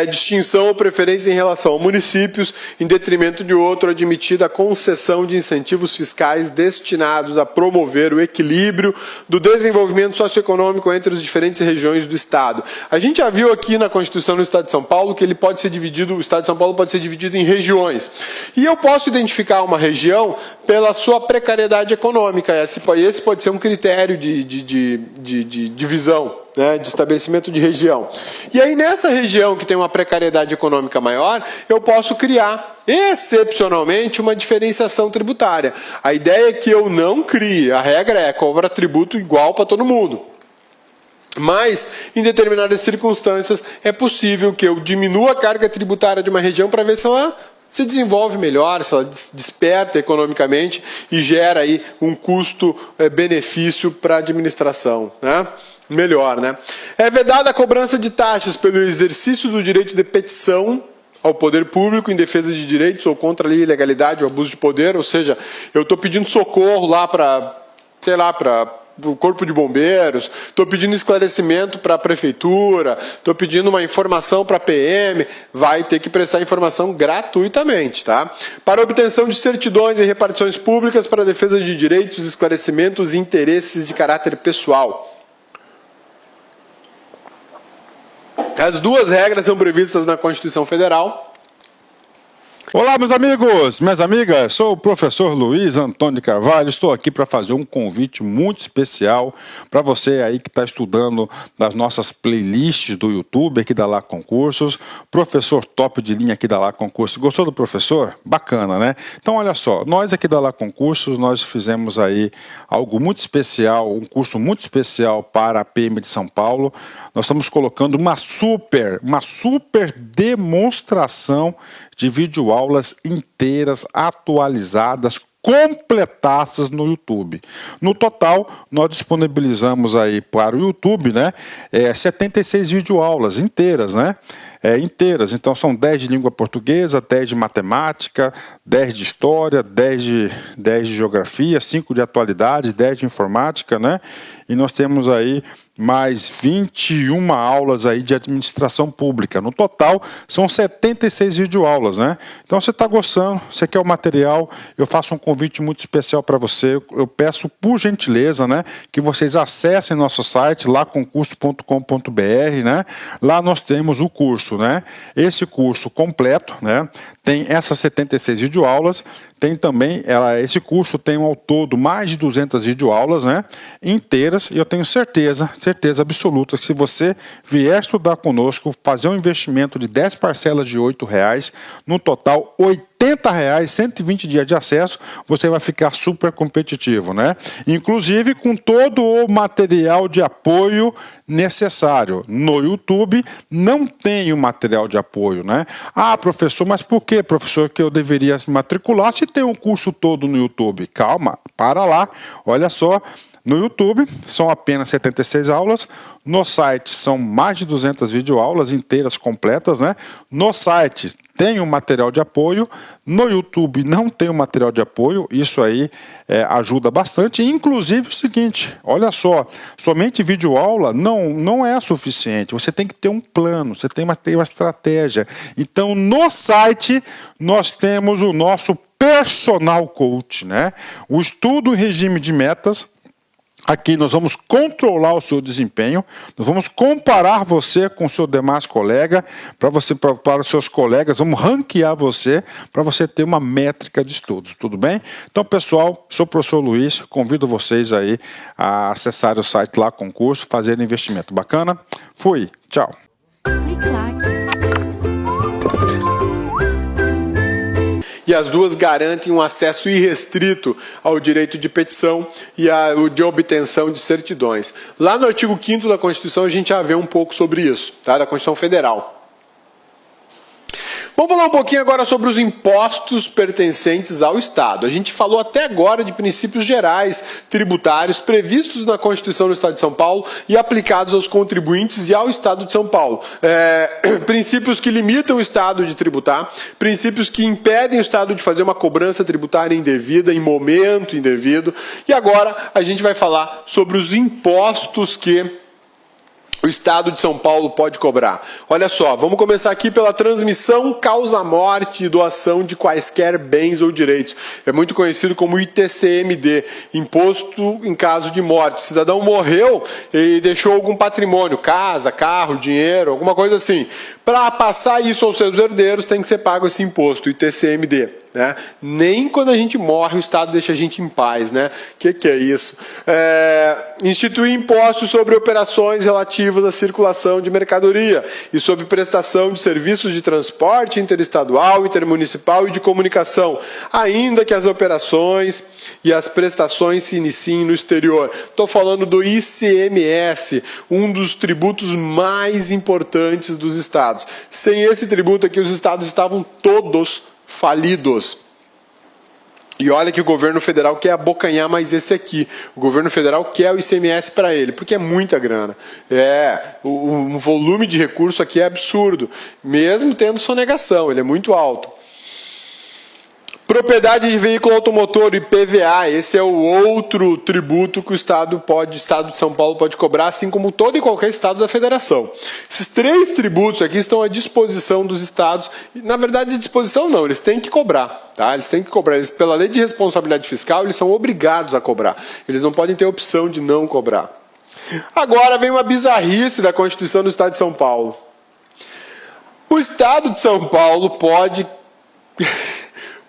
[SPEAKER 1] distinção ou preferência em relação a municípios, em detrimento de outro, admitida a concessão de incentivos fiscais destinados a promover o equilíbrio do desenvolvimento socioeconômico entre as diferentes regiões do Estado. A gente já viu aqui na Constituição do Estado de São Paulo que ele pode ser dividido, o Estado de São Paulo pode ser dividido em regiões. E eu posso identificar uma região pela sua precariedade econômica. Esse pode ser um critério de divisão, né, de estabelecimento de região. E aí, nessa região que tem uma precariedade econômica maior, eu posso criar, excepcionalmente, uma diferenciação tributária. A ideia é que eu não crie, a regra é cobra tributo igual para todo mundo. Mas, em determinadas circunstâncias, é possível que eu diminua a carga tributária de uma região para ver se ela se desenvolve melhor, se ela desperta economicamente e gera aí um custo-benefício para a administração, né? Melhor, né? É vedada a cobrança de taxas pelo exercício do direito de petição ao poder público em defesa de direitos ou contra a ilegalidade ou abuso de poder, ou seja, eu estou pedindo socorro lá para o Corpo de Bombeiros, estou pedindo esclarecimento para a Prefeitura, estou pedindo uma informação para a PM, vai ter que prestar informação gratuitamente, tá? Para obtenção de certidões e repartições públicas para a defesa de direitos, esclarecimentos e interesses de caráter pessoal. As duas regras são previstas na Constituição Federal.
[SPEAKER 2] Olá, meus amigos, minhas amigas, sou o professor Luiz Antônio de Carvalho, estou aqui para fazer um convite muito especial para você aí que está estudando nas nossas playlists do YouTube, aqui da Lá Concursos, professor top de linha aqui da Lá Concursos. Gostou do professor? Bacana, né? Então, olha só, nós aqui da Lá Concursos, nós fizemos aí algo muito especial, um curso muito especial para a PM de São Paulo. Nós estamos colocando uma super demonstração de videoaulas inteiras, atualizadas, completadas no YouTube. No total, nós disponibilizamos aí para o YouTube, né, 76 videoaulas inteiras, né? Inteiras, então são 10 de língua portuguesa, 10 de matemática, 10 de história, 10 de geografia, 5 de atualidades, 10 de informática, né? E nós temos aí mais 21 aulas aí de administração pública. No total, são 76 videoaulas, né? Então, você está gostando, você quer o material, eu faço um convite muito especial para você. Eu peço, por gentileza, né, que vocês acessem nosso site, laconcurso.com.br, né? Lá nós temos o curso, né? Esse curso completo, né? Tem essas 76 videoaulas, tem também, esse curso tem ao todo mais de 200 videoaulas, né, inteiras, e eu tenho certeza absoluta que se você vier estudar conosco, fazer um investimento de 10 parcelas de R$ 8,00, no total R$ 80,00, 120 dias de acesso, você vai ficar super competitivo, né? Inclusive com todo o material de apoio necessário. No YouTube não tem o material de apoio, né? Ah, professor, mas por que, professor, que eu deveria se matricular se tem um curso todo no YouTube? Calma, para lá, olha só. No YouTube são apenas 76 aulas, no site são mais de 200 videoaulas inteiras, completas, né? No site tem um material de apoio. No YouTube não tem um material de apoio, isso aí ajuda bastante. Inclusive o seguinte, olha só, somente videoaula não é suficiente, você tem que ter um plano, você tem uma estratégia. Então no site nós temos o nosso personal coach, né? O estudo em regime de metas. Aqui nós vamos controlar o seu desempenho, nós vamos comparar você com o seu demais colega, para os seus colegas, vamos ranquear você, para você ter uma métrica de estudos, tudo bem? Então, pessoal, sou o professor Luiz, convido vocês aí a acessar o site lá, concurso, fazer investimento. Bacana? Fui, tchau.
[SPEAKER 1] E as duas garantem um acesso irrestrito ao direito de petição e de obtenção de certidões. Lá no artigo 5º da Constituição a gente já vê um pouco sobre isso, tá? Da Constituição Federal. Vamos falar um pouquinho agora sobre os impostos pertencentes ao Estado. A gente falou até agora de princípios gerais tributários previstos na Constituição do Estado de São Paulo e aplicados aos contribuintes e ao Estado de São Paulo. Princípios que limitam o Estado de tributar, princípios que impedem o Estado de fazer uma cobrança tributária indevida, em momento indevido. E agora a gente vai falar sobre os impostos que o Estado de São Paulo pode cobrar. Olha só, vamos começar aqui pela transmissão, causa-morte e doação de quaisquer bens ou direitos. É muito conhecido como ITCMD, Imposto em Caso de Morte. O cidadão morreu e deixou algum patrimônio, casa, carro, dinheiro, alguma coisa assim. Para passar isso aos seus herdeiros tem que ser pago esse imposto, ITCMD. Né? Nem quando a gente morre o Estado deixa a gente em paz, né? Que é isso? Instituir impostos sobre operações relativas à circulação de mercadoria e sobre prestação de serviços de transporte interestadual, intermunicipal e de comunicação, ainda que as operações e as prestações se iniciem no exterior. Estou falando do ICMS, um dos tributos mais importantes dos estados. Sem esse tributo aqui, os estados estavam todos falidos. E olha que o governo federal quer abocanhar mais esse aqui. O governo federal quer o ICMS para ele, porque é muita grana. O volume de recurso aqui é absurdo, mesmo tendo sonegação, ele é muito alto. Propriedade de veículo automotor, IPVA, esse é o outro tributo que o Estado de São Paulo pode cobrar, assim como todo e qualquer Estado da Federação. Esses três tributos aqui estão à disposição dos Estados, na verdade, à disposição não, eles têm que cobrar, tá? Eles têm que cobrar, pela lei de responsabilidade fiscal, eles são obrigados a cobrar, eles não podem ter opção de não cobrar. Agora vem uma bizarrice da Constituição do Estado de São Paulo. O Estado de São Paulo pode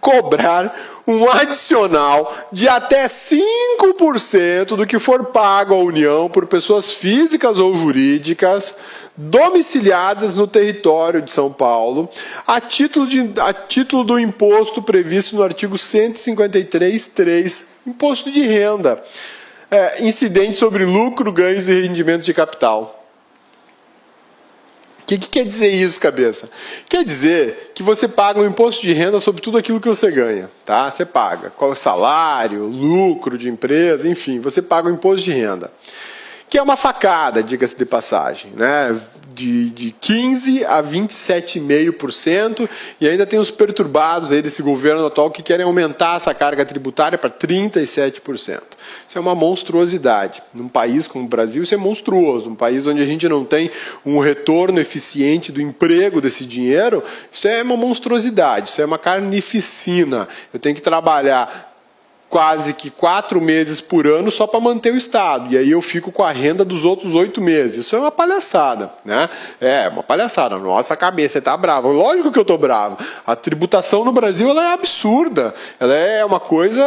[SPEAKER 1] cobrar um adicional de até 5% do que for pago à União por pessoas físicas ou jurídicas domiciliadas no território de São Paulo, a título do imposto previsto no artigo 153.3, imposto de renda, incidente sobre lucro, ganhos e rendimentos de capital. O que quer dizer isso, cabeça? Quer dizer que você paga um imposto de renda sobre tudo aquilo que você ganha, tá? Você paga qual é o salário, lucro de empresa, enfim, você paga o imposto de renda. Que é uma facada, diga-se de passagem, né? De 15% a 27,5%, e ainda tem os perturbados aí desse governo atual que querem aumentar essa carga tributária para 37%. Isso é uma monstruosidade. Num país como o Brasil, isso é monstruoso. Um país onde a gente não tem um retorno eficiente do emprego desse dinheiro, isso é uma monstruosidade, isso é uma carnificina. Eu tenho que trabalhar quase que 4 meses por ano só para manter o Estado. E aí eu fico com a renda dos outros 8 meses. Isso é uma palhaçada, né? É uma palhaçada. Nossa cabeça está brava. Lógico que eu estou bravo. A tributação no Brasil ela é absurda. Ela é uma coisa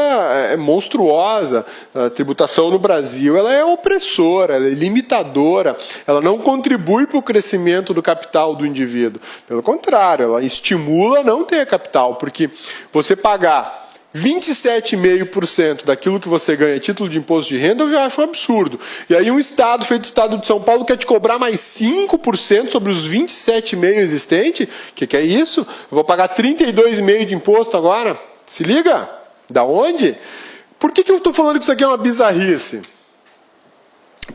[SPEAKER 1] monstruosa. A tributação no Brasil ela é opressora, ela é limitadora. Ela não contribui para o crescimento do capital do indivíduo. Pelo contrário, ela estimula a não ter capital. Porque você pagar 27,5% daquilo que você ganha a título de imposto de renda, eu já acho um absurdo. E aí um Estado, feito o Estado de São Paulo, quer te cobrar mais 5% sobre os 27,5% existentes? Que é isso? Eu vou pagar 32,5% de imposto agora? Se liga? Da onde? Por que eu estou falando que isso aqui é uma bizarrice?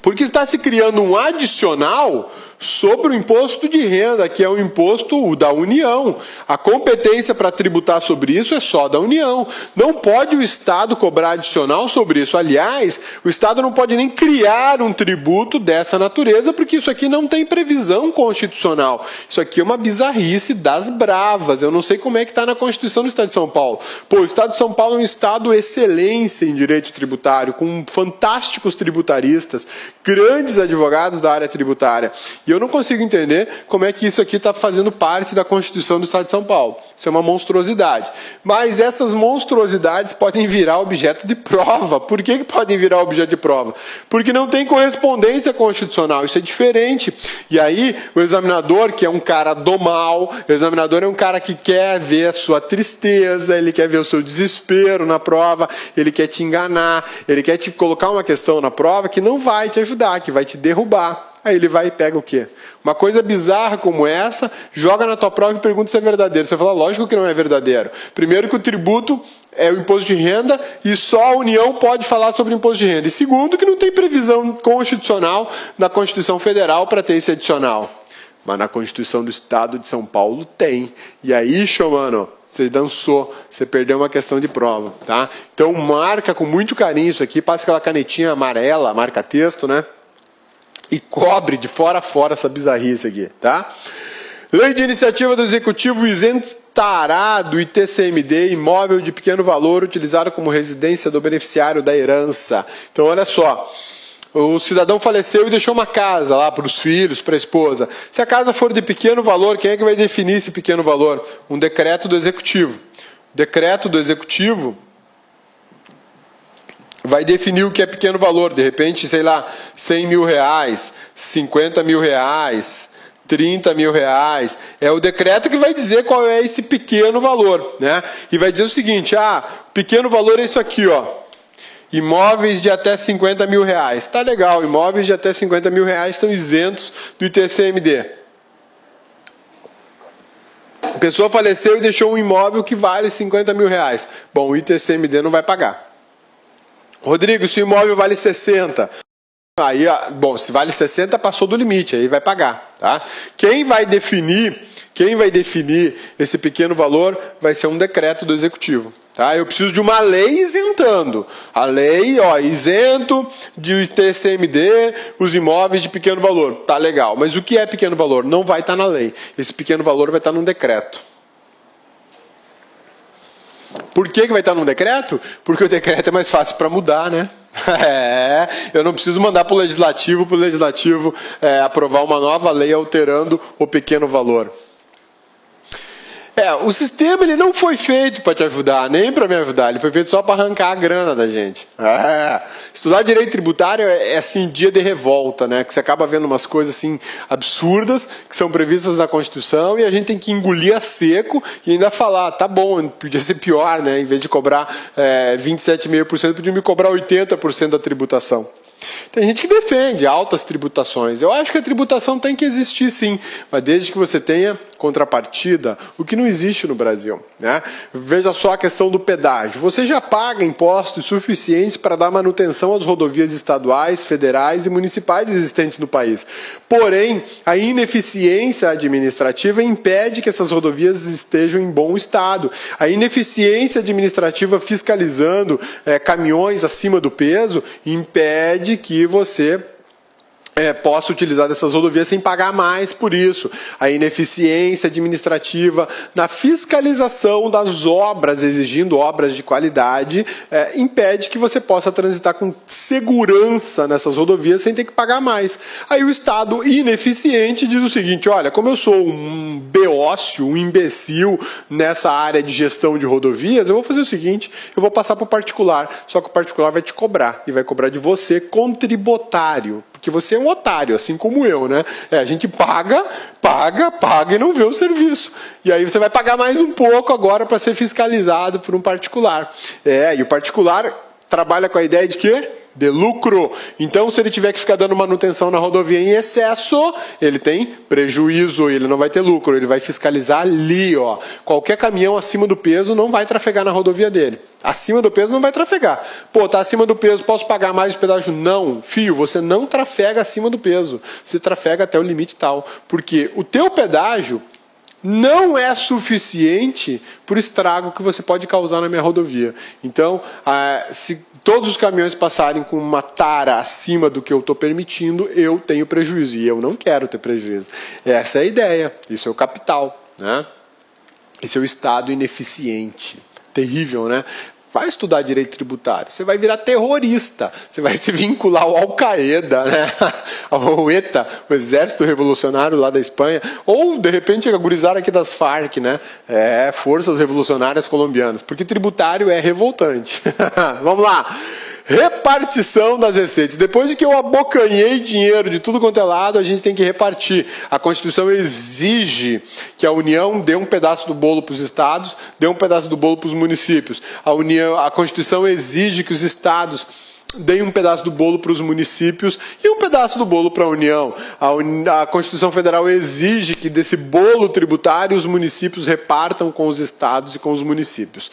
[SPEAKER 1] Porque está se criando um adicional sobre o imposto de renda, que é o imposto da União. A competência para tributar sobre isso é só da União. Não pode o Estado cobrar adicional sobre isso. Aliás, o Estado não pode nem criar um tributo dessa natureza, porque isso aqui não tem previsão constitucional. Isso aqui é uma bizarrice das bravas. Eu não sei como é que está na Constituição do Estado de São Paulo. Pô, o Estado de São Paulo é um Estado excelência em direito tributário, com fantásticos tributaristas, grandes advogados da área tributária. E eu não consigo entender como é que isso aqui está fazendo parte da Constituição do Estado de São Paulo. Isso é uma monstruosidade. Mas essas monstruosidades podem virar objeto de prova. Por que podem virar objeto de prova? Porque não tem correspondência constitucional. Isso é diferente. E aí, o examinador, que é um cara do mal, o examinador é um cara que quer ver a sua tristeza, ele quer ver o seu desespero na prova, ele quer te enganar, ele quer te colocar uma questão na prova que não vai te ajudar, que vai te derrubar. Aí ele vai e pega o quê? Uma coisa bizarra como essa, joga na tua prova e pergunta se é verdadeiro. Você fala, lógico que não é verdadeiro. Primeiro que o tributo é o imposto de renda e só a União pode falar sobre o imposto de renda. E segundo que não tem previsão constitucional na Constituição Federal para ter esse adicional. Mas na Constituição do Estado de São Paulo tem. E aí, mano, você dançou, você perdeu uma questão de prova, tá? Então marca com muito carinho isso aqui, passa aquela canetinha amarela, marca texto, né? E cobre de fora a fora essa bizarrice aqui, tá? Lei de iniciativa do Executivo isentará do ITCMD imóvel de pequeno valor utilizado como residência do beneficiário da herança. Então, olha só. O cidadão faleceu e deixou uma casa lá para os filhos, para a esposa. Se a casa for de pequeno valor, quem é que vai definir esse pequeno valor? Um decreto do Executivo. O decreto do Executivo vai definir o que é pequeno valor. De repente, sei lá, 100 mil reais, 50 mil reais, 30 mil reais. É o decreto que vai dizer qual é esse pequeno valor, né? E vai dizer o seguinte, pequeno valor é isso aqui, ó. Imóveis de até 50 mil reais. Tá legal, imóveis de até 50 mil reais estão isentos do ITCMD. A pessoa faleceu e deixou um imóvel que vale 50 mil reais. Bom, o ITCMD não vai pagar. Rodrigo, se o imóvel vale 60, aí, bom, se vale 60, passou do limite, aí vai pagar, tá? Quem vai definir esse pequeno valor vai ser um decreto do Executivo, tá? Eu preciso de uma lei isentando. A lei, isento de ITCMD, os imóveis de pequeno valor. Tá legal, mas o que é pequeno valor? Não vai estar na lei. Esse pequeno valor vai estar num decreto. Por que vai estar num decreto? Porque o decreto é mais fácil para mudar, né? Eu não preciso mandar para o legislativo aprovar uma nova lei alterando o pequeno valor. O sistema ele não foi feito para te ajudar, nem para me ajudar, ele foi feito só para arrancar a grana da gente. Estudar direito tributário é assim, dia de revolta, né? Que você acaba vendo umas coisas assim absurdas que são previstas na Constituição e a gente tem que engolir a seco e ainda falar, tá bom, podia ser pior, né? Em vez de cobrar 27,5%, podia me cobrar 80% da tributação. Tem gente que defende altas tributações. Eu acho que a tributação tem que existir sim, mas desde que você tenha contrapartida, o que não existe no Brasil, né? Veja só a questão do pedágio. Você já paga impostos suficientes para dar manutenção às rodovias estaduais, federais e municipais existentes no país. Porém, a ineficiência administrativa impede que essas rodovias estejam em bom estado. A ineficiência administrativa fiscalizando caminhões acima do peso impede que você possa utilizar dessas rodovias sem pagar mais por isso. A ineficiência administrativa na fiscalização das obras, exigindo obras de qualidade, impede que você possa transitar com segurança nessas rodovias sem ter que pagar mais. Aí o Estado ineficiente diz o seguinte, olha, como eu sou um beócio, um imbecil nessa área de gestão de rodovias, eu vou fazer o seguinte, eu vou passar para o particular, só que o particular vai te cobrar, e vai cobrar de você contributário, porque você é um otário, assim como eu, né? A gente paga e não vê o serviço. E aí você vai pagar mais um pouco agora para ser fiscalizado por um particular. E o particular trabalha com a ideia de quê? de lucro. Então, se ele tiver que ficar dando manutenção na rodovia em excesso, ele tem prejuízo, ele não vai ter lucro, ele vai fiscalizar ali, ó. Qualquer caminhão acima do peso não vai trafegar na rodovia dele. Acima do peso não vai trafegar. Pô, tá acima do peso, posso pagar mais de pedágio? Não, filho, você não trafega acima do peso. Você trafega até o limite tal. Porque o teu pedágio não é suficiente para o estrago que você pode causar na minha rodovia. Então, se todos os caminhões passarem com uma tara acima do que eu estou permitindo, eu tenho prejuízo. E eu não quero ter prejuízo. Essa é a ideia. Isso é o capital, né? Isso é o Estado ineficiente. Terrível, né? Vai estudar direito tributário, você vai virar terrorista, você vai se vincular ao Al-Qaeda, né? Ao ETA, o Exército Revolucionário lá da Espanha, ou de repente a gurizada aqui das Farc, né? Forças Revolucionárias Colombianas, porque tributário é revoltante. Vamos lá! Repartição das receitas. Depois de que eu abocanhei dinheiro de tudo quanto é lado, a gente tem que repartir. A Constituição exige que a União dê um pedaço do bolo para os estados, dê um pedaço do bolo para os municípios. A Constituição exige que os estados deem um pedaço do bolo para os municípios e um pedaço do bolo para a União. A Constituição Federal exige que desse bolo tributário os municípios repartam com os estados e com os municípios.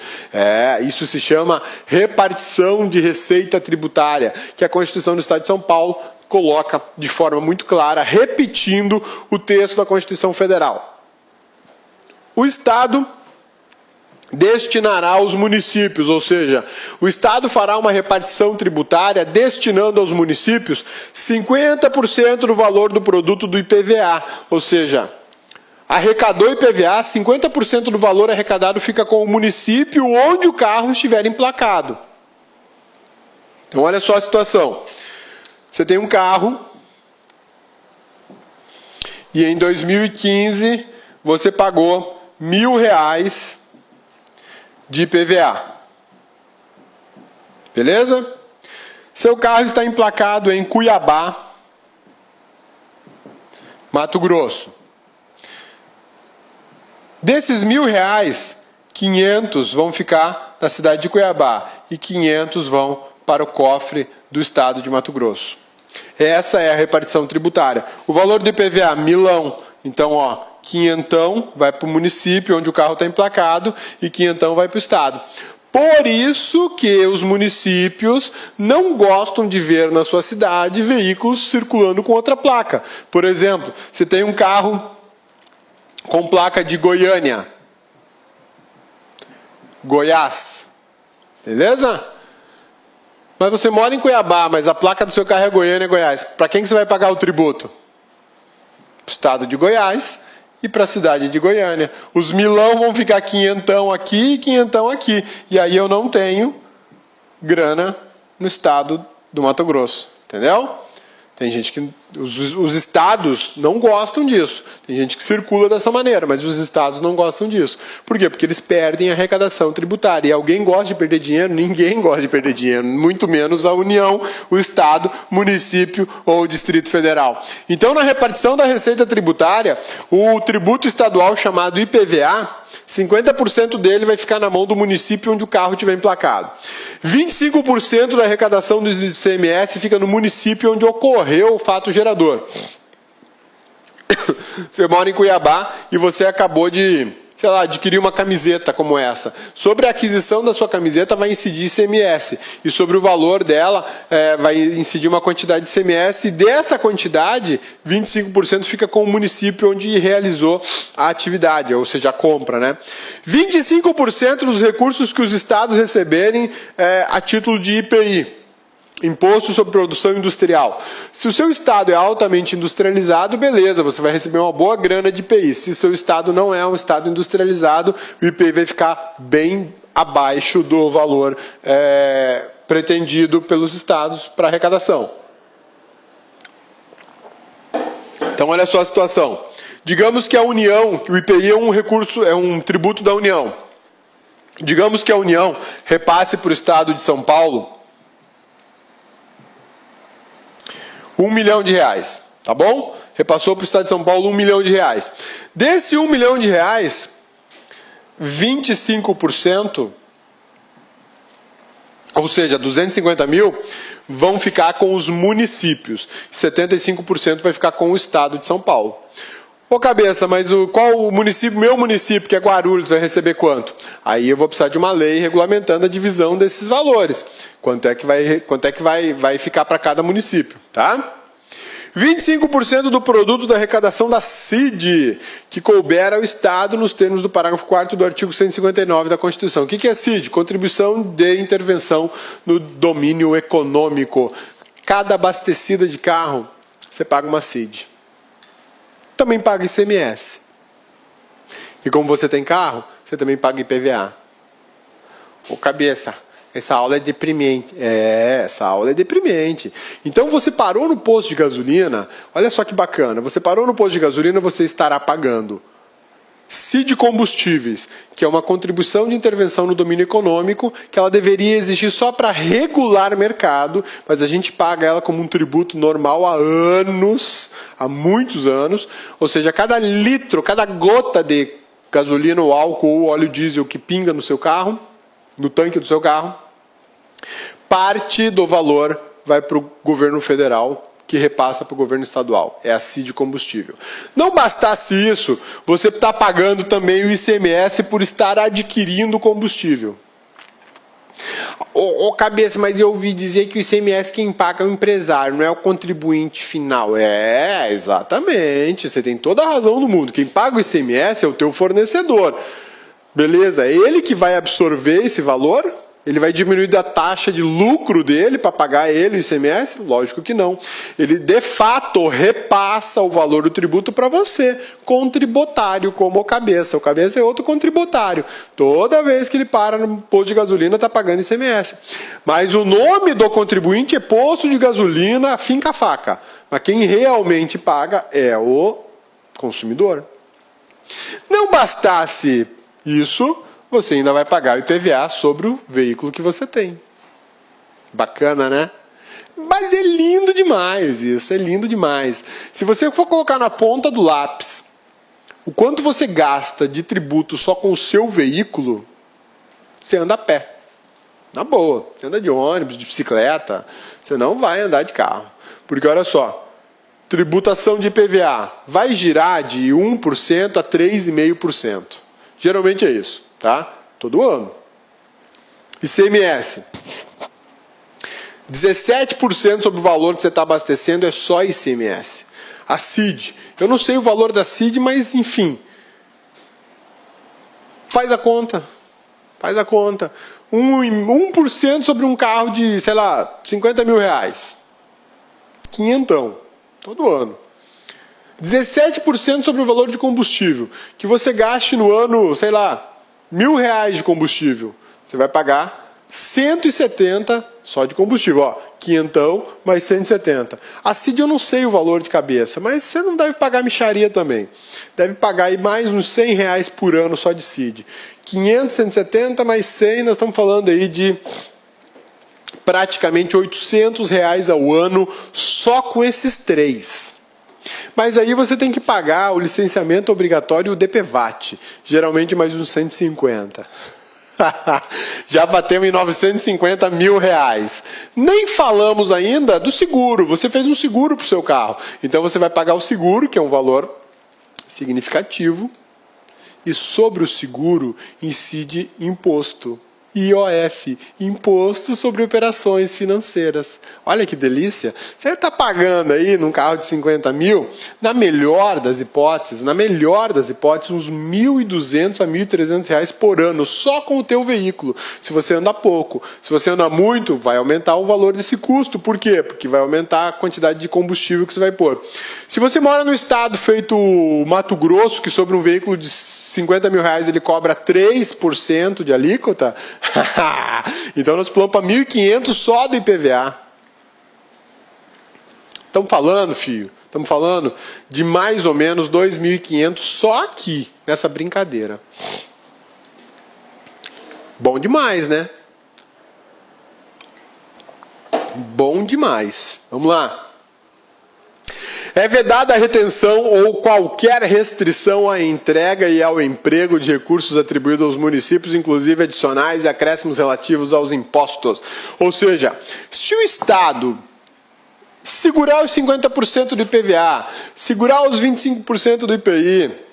[SPEAKER 1] Isso se chama repartição de receita tributária, que a Constituição do Estado de São Paulo coloca de forma muito clara, repetindo o texto da Constituição Federal. O Estado destinará aos municípios, ou seja, o Estado fará uma repartição tributária destinando aos municípios 50% do valor do produto do IPVA, ou seja, arrecadou IPVA, 50% do valor arrecadado fica com o município onde o carro estiver emplacado. Então olha só a situação, você tem um carro e em 2015 você pagou R$1.000 de IPVA. Beleza? Seu carro está emplacado em Cuiabá, Mato Grosso. Desses R$1.000, 500 vão ficar na cidade de Cuiabá e 500 vão para o cofre do estado de Mato Grosso. Essa é a repartição tributária. O valor do IPVA, milão. Então, ó, 500 vai para o município onde o carro está emplacado e 500 vai para o estado. Por isso que os municípios não gostam de ver na sua cidade veículos circulando com outra placa. Por exemplo, você tem um carro com placa de Goiânia, Goiás, beleza? Mas você mora em Cuiabá, mas a placa do seu carro é Goiânia, Goiás. Para quem que você vai pagar o tributo? Para o estado de Goiás e para a cidade de Goiânia. Os milão vão ficar 500 aqui e 500 aqui. E aí eu não tenho grana no estado do Mato Grosso. Entendeu? Tem gente que... Os estados não gostam disso. Tem gente que circula dessa maneira, mas os estados não gostam disso. Por quê? Porque eles perdem a arrecadação tributária. E alguém gosta de perder dinheiro? Ninguém gosta de perder dinheiro. Muito menos a União, o estado, município ou o Distrito Federal. Então, na repartição da receita tributária, o tributo estadual chamado IPVA, 50% dele vai ficar na mão do município onde o carro estiver emplacado. 25% da arrecadação do ICMS fica no município onde ocorreu o fato gerador. Você mora em Cuiabá e você acabou de, sei lá, adquirir uma camiseta como essa. Sobre a aquisição da sua camiseta vai incidir ICMS. E sobre o valor dela vai incidir uma quantidade de ICMS. E dessa quantidade, 25% fica com o município onde realizou a atividade, ou seja, a compra, né? 25% dos recursos que os estados receberem a título de IPI. Imposto sobre produção industrial. Se o seu estado é altamente industrializado, beleza, você vai receber uma boa grana de IPI. Se o seu estado não é um estado industrializado, o IPI vai ficar bem abaixo do valor pretendido pelos estados para arrecadação. Então, olha só a situação. Digamos que a União, que o IPI é um recurso, é um tributo da União. Digamos que a União repasse para o estado de São Paulo R$1 milhão, tá bom? Repassou para o estado de São Paulo R$1 milhão. Desse R$1 milhão, 25% Ou seja, 250 mil vão ficar com os municípios, 75% vai ficar com o estado de São Paulo. Ô cabeça, mas qual o município, meu município, que é Guarulhos, vai receber quanto? Aí eu vou precisar de uma lei regulamentando a divisão desses valores. Quanto é que vai ficar para cada município, tá? 25% do produto da arrecadação da CID, que couber ao Estado nos termos do parágrafo 4º do artigo 159 da Constituição. O que é CID? Contribuição de intervenção no domínio econômico. Cada abastecida de carro, você paga uma CID. Também paga ICMS. E como você tem carro, você também paga IPVA. Ô cabeça, essa aula é deprimente. Essa aula é deprimente. Então você parou no posto de gasolina, olha só que bacana, você parou no posto de gasolina, você estará pagando CID Combustíveis, que é uma contribuição de intervenção no domínio econômico, que ela deveria existir só para regular mercado, mas a gente paga ela como um tributo normal há anos, há muitos anos, ou seja, cada litro, cada gota de gasolina ou álcool ou óleo diesel que pinga no seu carro, no tanque do seu carro, parte do valor vai para o governo federal, que repassa para o governo estadual. É a CID Combustível. Não bastasse isso, você está pagando também o ICMS por estar adquirindo combustível. Ô cabeça, mas eu ouvi dizer que o ICMS quem paga é o empresário, não é o contribuinte final. É, exatamente, você tem toda a razão do mundo. Quem paga o ICMS é o teu fornecedor. Beleza, é ele que vai absorver esse valor? Ele vai diminuir da taxa de lucro dele para pagar ele o ICMS? Lógico que não. Ele, de fato, repassa o valor do tributo para você, contributário, como o cabeça. O cabeça é outro contributário. Toda vez que ele para no posto de gasolina, está pagando ICMS. Mas o nome do contribuinte é posto de gasolina, finca a faca. Mas quem realmente paga é o consumidor. Não bastasse isso, você ainda vai pagar o IPVA sobre o veículo que você tem. Bacana, né? Mas é lindo demais isso, é lindo demais. Se você for colocar na ponta do lápis o quanto você gasta de tributo só com o seu veículo, você anda a pé. Na boa, você anda de ônibus, de bicicleta, você não vai andar de carro. Porque olha só, tributação de IPVA vai girar de 1% a 3,5%. Geralmente é isso, tá? Todo ano. ICMS. 17% sobre o valor que você está abastecendo é só ICMS. A CID. Eu não sei o valor da CID, mas enfim. Faz a conta. Faz a conta. 1% sobre um carro de, sei lá, 50 mil reais. 500. Todo ano. 17% sobre o valor de combustível. Que você gaste no ano, sei lá, R$1.000 de combustível. Você vai pagar 170 só de combustível. Ó, 500 mais 170. A CID eu não sei o valor de cabeça, mas você não deve pagar mixaria também. Deve pagar aí mais uns R$100 por ano só de CID. 500, 170 mais 100, nós estamos falando aí de praticamente R$800 ao ano só com esses três. Mas aí você tem que pagar o licenciamento obrigatório e o DPVAT, geralmente mais uns 150. Já batemos em R$950 mil. Nem falamos ainda do seguro. Você fez um seguro para o seu carro. Então você vai pagar o seguro, que é um valor significativo. E sobre o seguro incide imposto. IOF, Imposto sobre Operações Financeiras. Olha que delícia. Você está pagando aí num carro de 50 mil, na melhor das hipóteses, uns R$1.200 a R$1.300 por ano, só com o teu veículo. Se você anda pouco. Se você anda muito, vai aumentar o valor desse custo. Por quê? Porque vai aumentar a quantidade de combustível que você vai pôr. Se você mora no estado feito Mato Grosso, que sobre um veículo de 50 mil reais ele cobra 3% de alíquota, então nós pulamos para 1.500 só do IPVA. Estamos falando, filho, estamos falando de mais ou menos 2.500 só aqui, nessa brincadeira. Bom demais, né? Bom demais. Vamos lá. É vedada a retenção ou qualquer restrição à entrega e ao emprego de recursos atribuídos aos municípios, inclusive adicionais e acréscimos relativos aos impostos. Ou seja, se o Estado segurar os 50% do IPVA, segurar os 25% do IPI,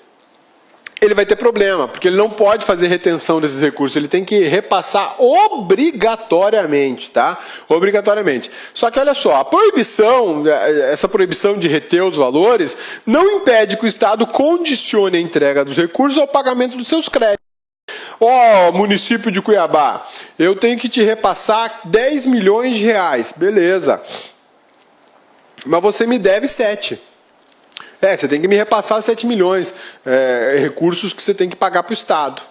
[SPEAKER 1] ele vai ter problema, porque ele não pode fazer retenção desses recursos, ele tem que repassar obrigatoriamente, tá? Obrigatoriamente. Só que olha só, a proibição, essa proibição de reter os valores, não impede que o Estado condicione a entrega dos recursos ao pagamento dos seus créditos. Município de Cuiabá, eu tenho que te repassar 10 milhões de reais, beleza. Mas você me deve 7. Você tem que me repassar 7 milhões, recursos que você tem que pagar para o Estado.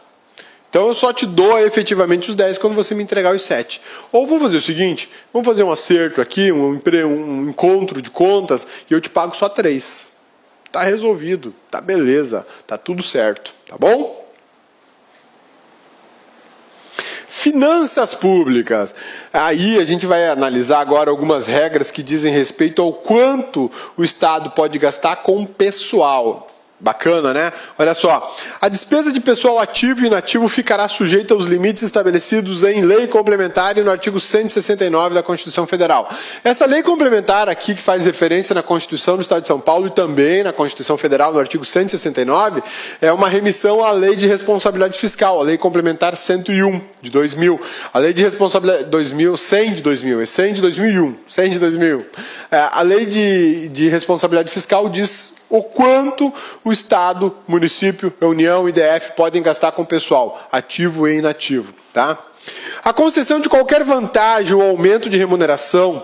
[SPEAKER 1] Então eu só te dou efetivamente os 10 quando você me entregar os 7. Ou vamos fazer o seguinte, vamos fazer um acerto aqui, um encontro de contas, e eu te pago só 3. Tá resolvido, tá beleza, tá tudo certo, tá bom? Finanças públicas. Aí a gente vai analisar agora algumas regras que dizem respeito ao quanto o Estado pode gastar com pessoal. Bacana, né? Olha só, a despesa de pessoal ativo e inativo ficará sujeita aos limites estabelecidos em lei complementar e no artigo 169 da Constituição Federal. Essa lei complementar aqui, que faz referência na Constituição do Estado de São Paulo e também na Constituição Federal, no artigo 169, é uma remissão à Lei de Responsabilidade Fiscal, a Lei Complementar 101 de 2000, a Lei de Responsabilidade 100 de 2000, 100 de 2001, 100 de 2000. A Lei de Responsabilidade Fiscal diz o quanto o Estado, município, União e DF podem gastar com pessoal, ativo e inativo. Tá? A concessão de qualquer vantagem ou aumento de remuneração,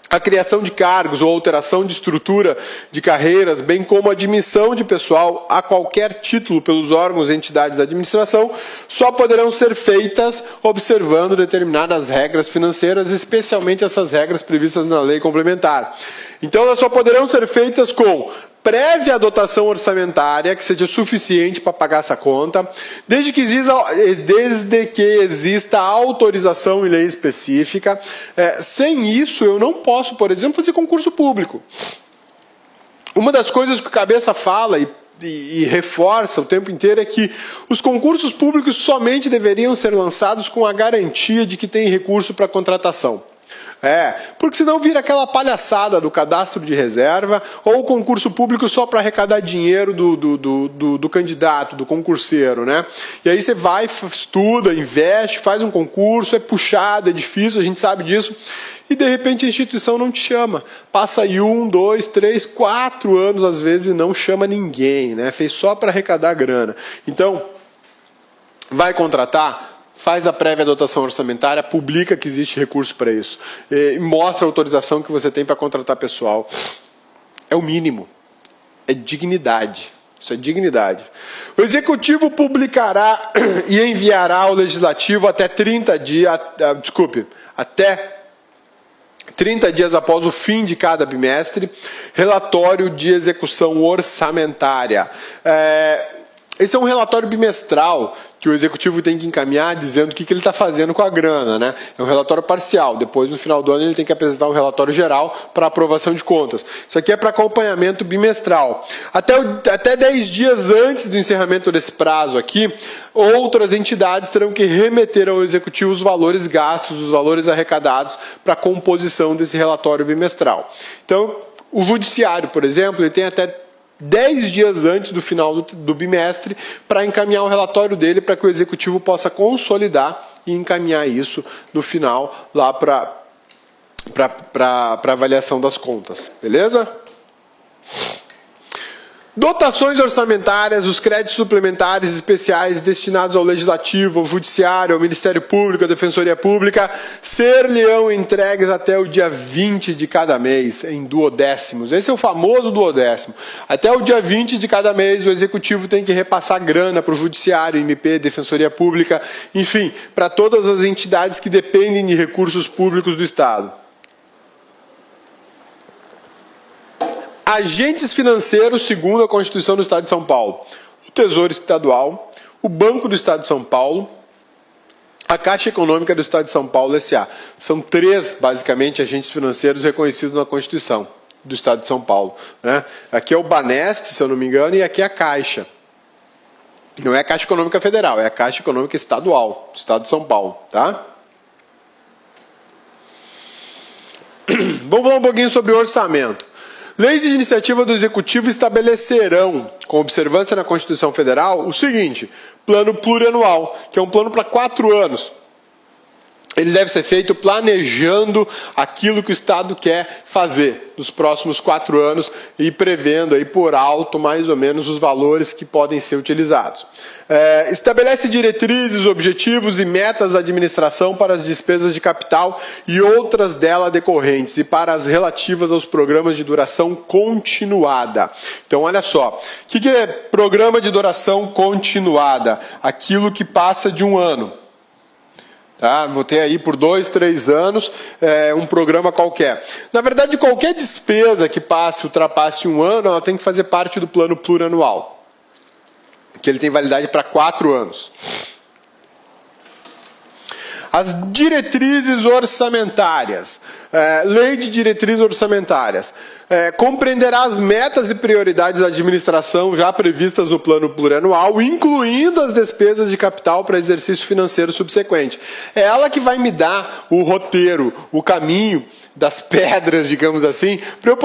[SPEAKER 1] a criação de cargos ou alteração de estrutura de carreiras, bem como a admissão de pessoal a qualquer título pelos órgãos e entidades da administração, só poderão ser feitas observando determinadas regras financeiras, especialmente essas regras previstas na lei complementar. Então, elas só poderão ser feitas com prévia dotação orçamentária, que seja suficiente para pagar essa conta, desde que exista autorização em lei específica. Sem isso, eu não posso, por exemplo, fazer concurso público. Uma das coisas que o Cabeça fala e reforça o tempo inteiro é que os concursos públicos somente deveriam ser lançados com a garantia de que tem recurso para contratação. Porque senão vira aquela palhaçada do cadastro de reserva ou o concurso público só para arrecadar dinheiro do candidato, do concurseiro, né? E aí você vai, estuda, investe, faz um concurso, é puxado, é difícil, a gente sabe disso, e de repente a instituição não te chama. Passa aí 1, 2, 3, 4 anos às vezes e não chama ninguém, né? Fez só para arrecadar grana. Então, vai contratar? Faz a prévia dotação orçamentária, publica que existe recurso para isso, mostra a autorização que você tem para contratar pessoal. É o mínimo, é dignidade, isso é dignidade. O Executivo publicará e enviará ao Legislativo até 30 dias após o fim de cada bimestre, relatório de execução orçamentária. Esse é um relatório bimestral que o Executivo tem que encaminhar dizendo o que ele está fazendo com a grana, né? É um relatório parcial. Depois, no final do ano, ele tem que apresentar um relatório geral para aprovação de contas. Isso aqui é para acompanhamento bimestral. Até 10 dias antes do encerramento desse prazo aqui, outras entidades terão que remeter ao Executivo os valores gastos, os valores arrecadados para a composição desse relatório bimestral. Então, o Judiciário, por exemplo, ele tem até 10 dias antes do final do bimestre para encaminhar o relatório dele para que o Executivo possa consolidar e encaminhar isso no final lá para avaliação das contas. Beleza? Dotações orçamentárias, os créditos suplementares especiais destinados ao Legislativo, ao Judiciário, ao Ministério Público, à Defensoria Pública, ser-lhe-ão entregues até o dia 20 de cada mês, em duodécimos. Esse é o famoso duodécimo. Até o dia 20 de cada mês, o Executivo tem que repassar grana para o Judiciário, MP, Defensoria Pública, enfim, para todas as entidades que dependem de recursos públicos do Estado. Agentes financeiros, segundo a Constituição do Estado de São Paulo: o Tesouro Estadual, o Banco do Estado de São Paulo, a Caixa Econômica do Estado de São Paulo, S.A. São 3, basicamente, agentes financeiros reconhecidos na Constituição. do Estado de São Paulo, né? Aqui é o Banesp, se eu não me engano, e aqui é a Caixa. Não é a Caixa Econômica Federal, é a Caixa Econômica Estadual, do Estado de São Paulo, tá? Vamos falar um pouquinho sobre o orçamento. Leis de iniciativa do Executivo estabelecerão, com observância na Constituição Federal, o seguinte: plano plurianual, que é um plano para 4 anos. Ele deve ser feito planejando aquilo que o Estado quer fazer nos próximos 4 anos e prevendo aí por alto mais ou menos os valores que podem ser utilizados. Estabelece diretrizes, objetivos e metas da administração para as despesas de capital e outras dela decorrentes e para as relativas aos programas de duração continuada. Então, olha só, o que é programa de duração continuada? Aquilo que passa de 1 ano. Tá? Vou ter aí por 2, 3 anos um programa qualquer. Na verdade, qualquer despesa que ultrapasse 1 ano, ela tem que fazer parte do plano plurianual, que ele tem validade para 4 anos. As diretrizes orçamentárias. Lei de diretrizes orçamentárias. Compreenderá as metas e prioridades da administração já previstas no plano plurianual, incluindo as despesas de capital para exercício financeiro subsequente. É ela que vai me dar o roteiro, o caminho das pedras, digamos assim, para eu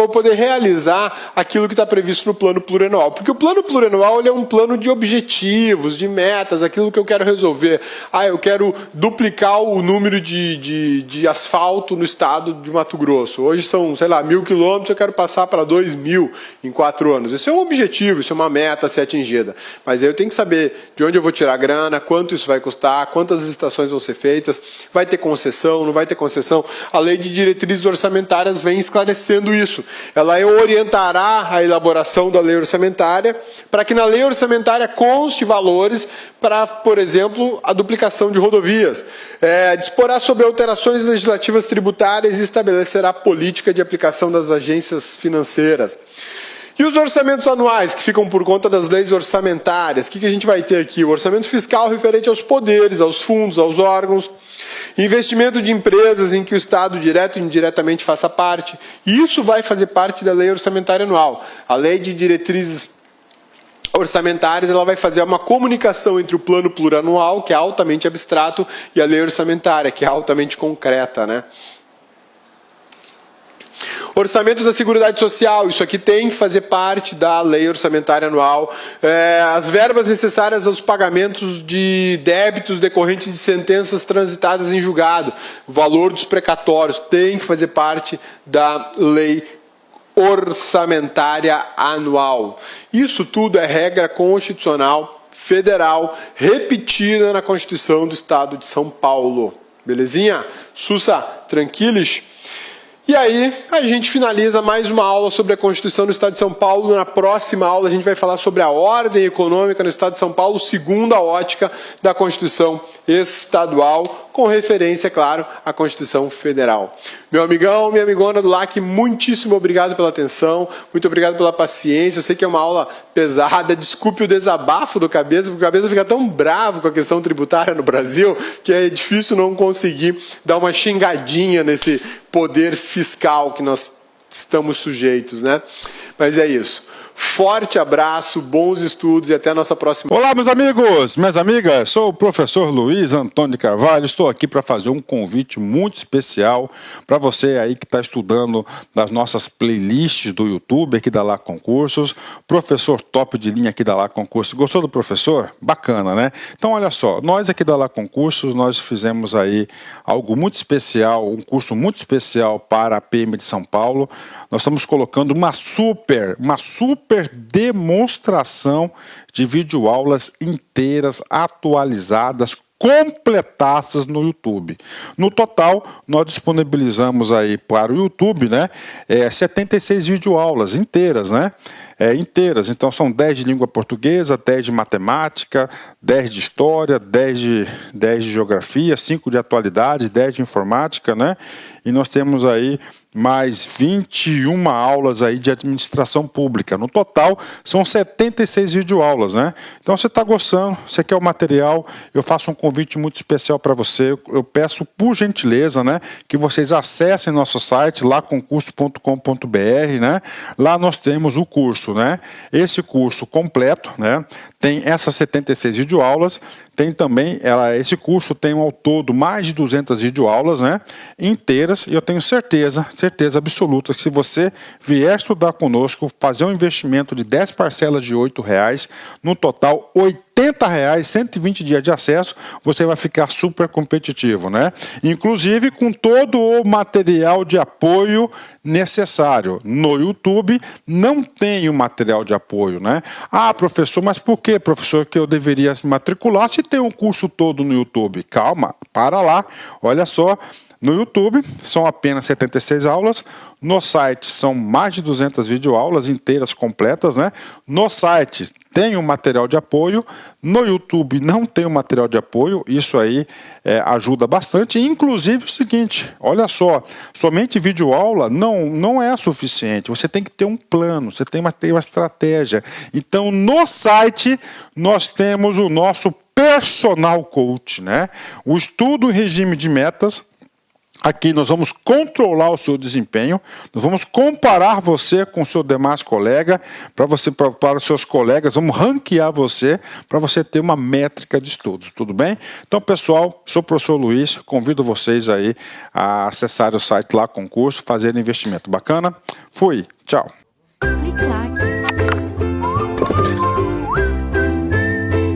[SPEAKER 1] poder realizar aquilo que está previsto no plano plurianual. Porque o plano plurianual ele é um plano de objetivos, de metas, aquilo que eu quero resolver. Eu quero duplicar o número de asfalto no estado de Mato Grosso. Hoje são, 1.000 quilômetros, eu quero passar para 2.000 em 4 anos. Isso é um objetivo, isso é uma meta a ser atingida. Mas aí eu tenho que saber de onde eu vou tirar a grana, quanto isso vai custar, quantas estações vão ser feitas, vai ter concessão, não vai ter concessão. A lei de diretrizes orçamentárias vem esclarecendo isso. Ela orientará a elaboração da lei orçamentária para que na lei orçamentária conste valores para, por exemplo, a duplicação de rodovias. Disporá sobre alterações legislativas tributárias e estabelecerá política de aplicação das agências financeiras. E os orçamentos anuais, que ficam por conta das leis orçamentárias? O que a gente vai ter aqui? O orçamento fiscal referente aos poderes, aos fundos, aos órgãos. Investimento de empresas em que o Estado direto e indiretamente faça parte. E isso vai fazer parte da lei orçamentária anual. A lei de diretrizes orçamentárias ela vai fazer uma comunicação entre o plano plurianual, que é altamente abstrato, e a lei orçamentária, que é altamente concreta, né? Orçamento da Seguridade Social, isso aqui tem que fazer parte da lei orçamentária anual. As verbas necessárias aos pagamentos de débitos decorrentes de sentenças transitadas em julgado, o valor dos precatórios, tem que fazer parte da lei orçamentária anual. Isso tudo é regra constitucional federal repetida na Constituição do Estado de São Paulo. Belezinha? Sussa, tranquilos? E aí, a gente finaliza mais uma aula sobre a Constituição do Estado de São Paulo. Na próxima aula, a gente vai falar sobre a ordem econômica no Estado de São Paulo, segundo a ótica da Constituição Estadual, com referência, claro, à Constituição Federal. Meu amigão, minha amigona do LAC, muitíssimo obrigado pela atenção, muito obrigado pela paciência. Eu sei que é uma aula pesada, desculpe o desabafo do Cabeça, porque o Cabeça fica tão bravo com a questão tributária no Brasil, que é difícil não conseguir dar uma xingadinha nesse poder fiscal que nós estamos sujeitos, né? Mas é isso. Forte abraço, bons estudos e até a nossa próxima.
[SPEAKER 2] Olá, meus amigos, minhas amigas, sou o professor Luiz Antônio de Carvalho, estou aqui para fazer um convite muito especial para você aí que está estudando nas nossas playlists do YouTube aqui da LAC Concursos, professor top de linha aqui da LAC Concursos. Gostou do professor? Bacana, né? Então, olha só, nós aqui da LAC Concursos, nós fizemos aí algo muito especial, um curso muito especial para a PM de São Paulo. Nós estamos colocando uma super demonstração de videoaulas inteiras, atualizadas, completadas no YouTube. No total, nós disponibilizamos aí para o YouTube, né, 76 videoaulas inteiras, né? inteiras. Então são 10 de língua portuguesa, 10 de matemática, 10 de história, 10 de geografia, 5 de atualidades, 10 de informática, né? E nós temos aí mais 21 aulas aí de administração pública. No total, são 76 videoaulas, né? Então, você está gostando, você quer o material, eu faço um convite muito especial para você. Eu peço, por gentileza, né, que vocês acessem nosso site, lacomcurso.com.br, né? Lá nós temos o curso, né? Esse curso completo, né? Tem essas 76 videoaulas, tem também, esse curso tem ao todo mais de 200 videoaulas, né? Inteiras, e eu tenho certeza absoluta que se você vier estudar conosco, fazer um investimento de 10 parcelas de R$8, no total R$80, 120 dias de acesso, você vai ficar super competitivo, né? Inclusive com todo o material de apoio necessário. No YouTube não tem o material de apoio, né? Ah, professor, mas por que, professor, que eu deveria se matricular se tem um curso todo no YouTube? Calma, para lá, olha só. No YouTube são apenas 76 aulas, no site são mais de 200 videoaulas inteiras, completas, né? No site tem um material de apoio, no YouTube não tem um material de apoio, isso aí ajuda bastante. Inclusive o seguinte, olha só, somente videoaula não é suficiente, você tem que ter um plano, você tem uma estratégia. Então no site nós temos o nosso personal coach, né? O estudo em regime de metas. Aqui nós vamos controlar o seu desempenho, nós vamos comparar você com o seu demais colega, para os seus colegas, vamos ranquear você, para você ter uma métrica de estudos, tudo bem? Então, pessoal, sou o professor Luiz, convido vocês aí a acessar o site lá, concurso, fazer investimento bacana. Fui, tchau!